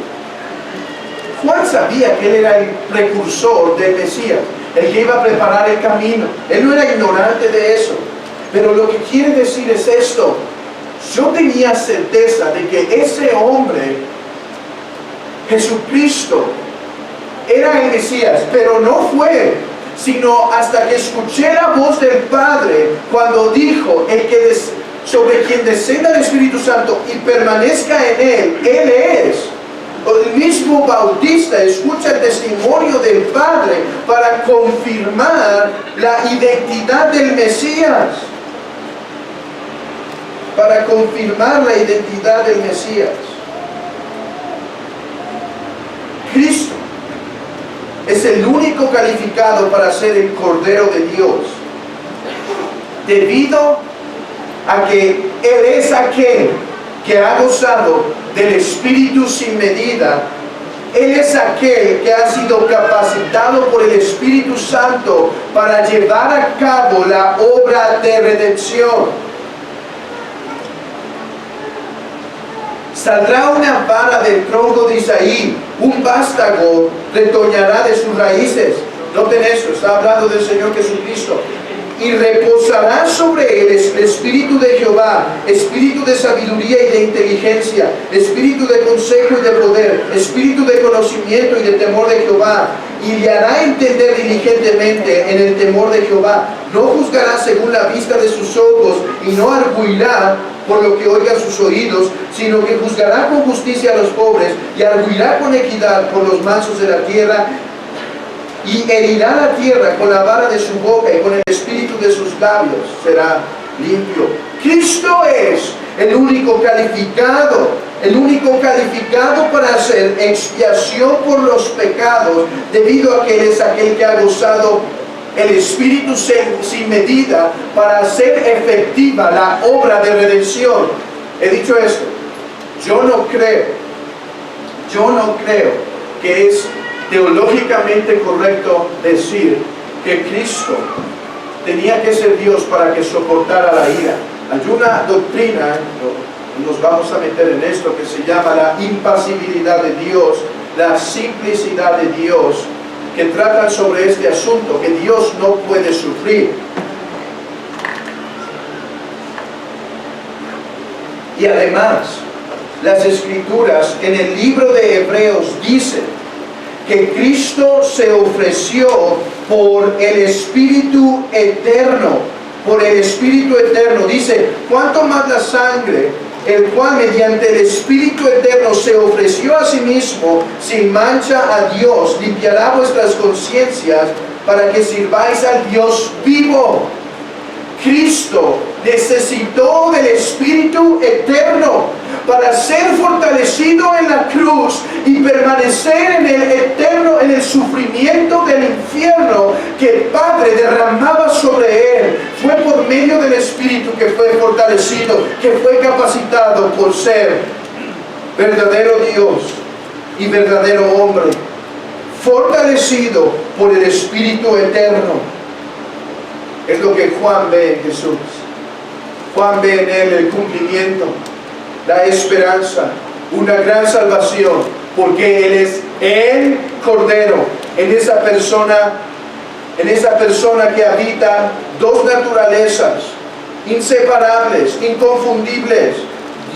Juan sabía que él era el precursor del Mesías, el que iba a preparar el camino. Él no era ignorante de eso. Pero lo que quiere decir es esto: yo tenía certeza de que ese hombre, Jesucristo, era el Mesías, pero no fue sino hasta que escuché la voz del Padre cuando dijo, sobre quien descenda el Espíritu Santo y permanezca en él, él es. El mismo Bautista escucha el testimonio del Padre para confirmar la identidad del Mesías. Para confirmar la identidad del Mesías. Cristo es el único calificado para ser el Cordero de Dios, debido a que Él es aquel que ha gozado del Espíritu sin medida. Él es aquel que ha sido capacitado por el Espíritu Santo para llevar a cabo la obra de redención. Saldrá una vara del tronco de Isaí, un vástago retoñará de sus raíces. Noten eso, está hablando del Señor Jesucristo. Y reposará sobre él el Espíritu de Jehová, Espíritu de sabiduría y de inteligencia, Espíritu de consejo y de poder, Espíritu de conocimiento y de temor de Jehová. Y le hará entender diligentemente en el temor de Jehová. No juzgará según la vista de sus ojos y no arguirá por lo que oiga sus oídos, sino que juzgará con justicia a los pobres y arguirá con equidad por los mansos de la tierra. Y herirá la tierra con la vara de su boca y con el espíritu de sus labios será limpio. Cristo es el único calificado para hacer expiación por los pecados, debido a que Él es aquel que ha gozado el Espíritu sin medida para hacer efectiva la obra de redención. He dicho esto, yo no creo que es teológicamente correcto decir que Cristo tenía que ser Dios para que soportara la ira. Hay una doctrina, nos vamos a meter en esto, que se llama la impasibilidad de Dios, la simplicidad de Dios, que tratan sobre este asunto, que Dios no puede sufrir. Y además, las Escrituras en el libro de Hebreos dicen que Cristo se ofreció por el Espíritu Eterno. Por el Espíritu Eterno. Dice, ¿cuánto más la sangre, el cual mediante el Espíritu Eterno se ofreció a sí mismo sin mancha a Dios, limpiará vuestras conciencias para que sirváis al Dios vivo? Cristo necesitó del Espíritu Eterno para ser fortalecido en la cruz y permanecer en el sufrimiento del infierno que el Padre derramaba sobre él. Fue por medio del Espíritu que fue fortalecido, que fue capacitado por ser verdadero Dios y verdadero hombre, fortalecido por el Espíritu Eterno. Es lo que Juan ve en Jesús. Juan ve en Él el cumplimiento, la esperanza, una gran salvación, porque Él es el Cordero, en esa persona que habita dos naturalezas inseparables, inconfundibles,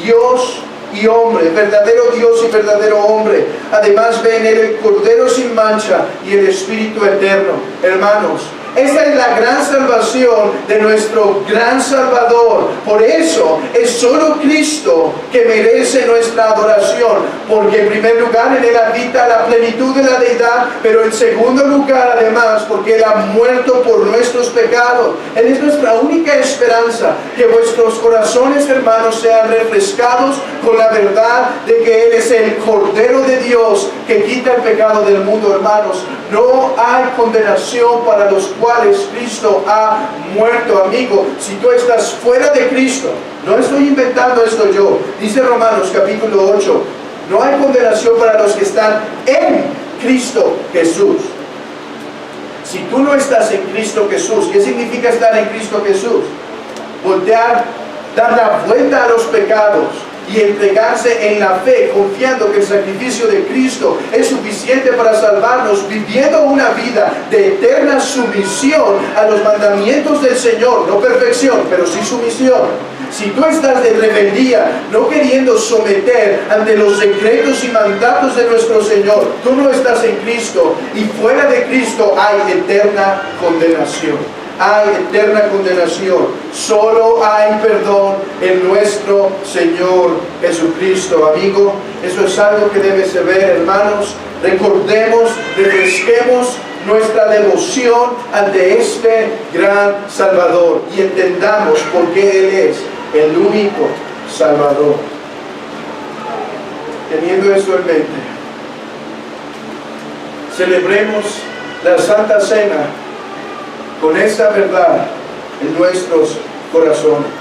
Dios y hombre, verdadero Dios y verdadero hombre. Además ve en Él el Cordero sin mancha y el Espíritu Eterno. Hermanos, Esta es la gran salvación de nuestro gran Salvador. Por eso es solo Cristo que merece nuestra adoración, porque en primer lugar en Él habita la plenitud de la deidad, pero en segundo lugar además porque Él ha muerto por nuestros pecados. Él es nuestra única esperanza. Que vuestros corazones, hermanos, sean refrescados con la verdad de que Él es el Cordero de Dios que quita el pecado del mundo, hermanos. No hay condenación para los cuales Cristo ha muerto, amigo. Si tú estás fuera de Cristo, no estoy inventando esto yo, dice Romanos capítulo 8, no hay condenación para los que están en Cristo Jesús. Si tú no estás en Cristo Jesús, ¿qué significa estar en Cristo Jesús? Voltear, dar la vuelta a los pecados y entregarse en la fe, confiando que el sacrificio de Cristo es suficiente para salvarnos, viviendo una vida de eterna sumisión a los mandamientos del Señor, no perfección, pero sí sumisión. Si tú estás de rebeldía, no queriendo someter ante los decretos y mandatos de nuestro Señor, tú no estás en Cristo, y fuera de Cristo hay eterna condenación. Hay eterna condenación. Solo hay perdón en nuestro Señor Jesucristo, amigo. Eso es algo que debe saber, hermanos. Recordemos, refresquemos nuestra devoción ante este gran Salvador y entendamos por qué Él es el único Salvador. Teniendo esto en mente, celebremos la Santa Cena con esta verdad en nuestros corazones.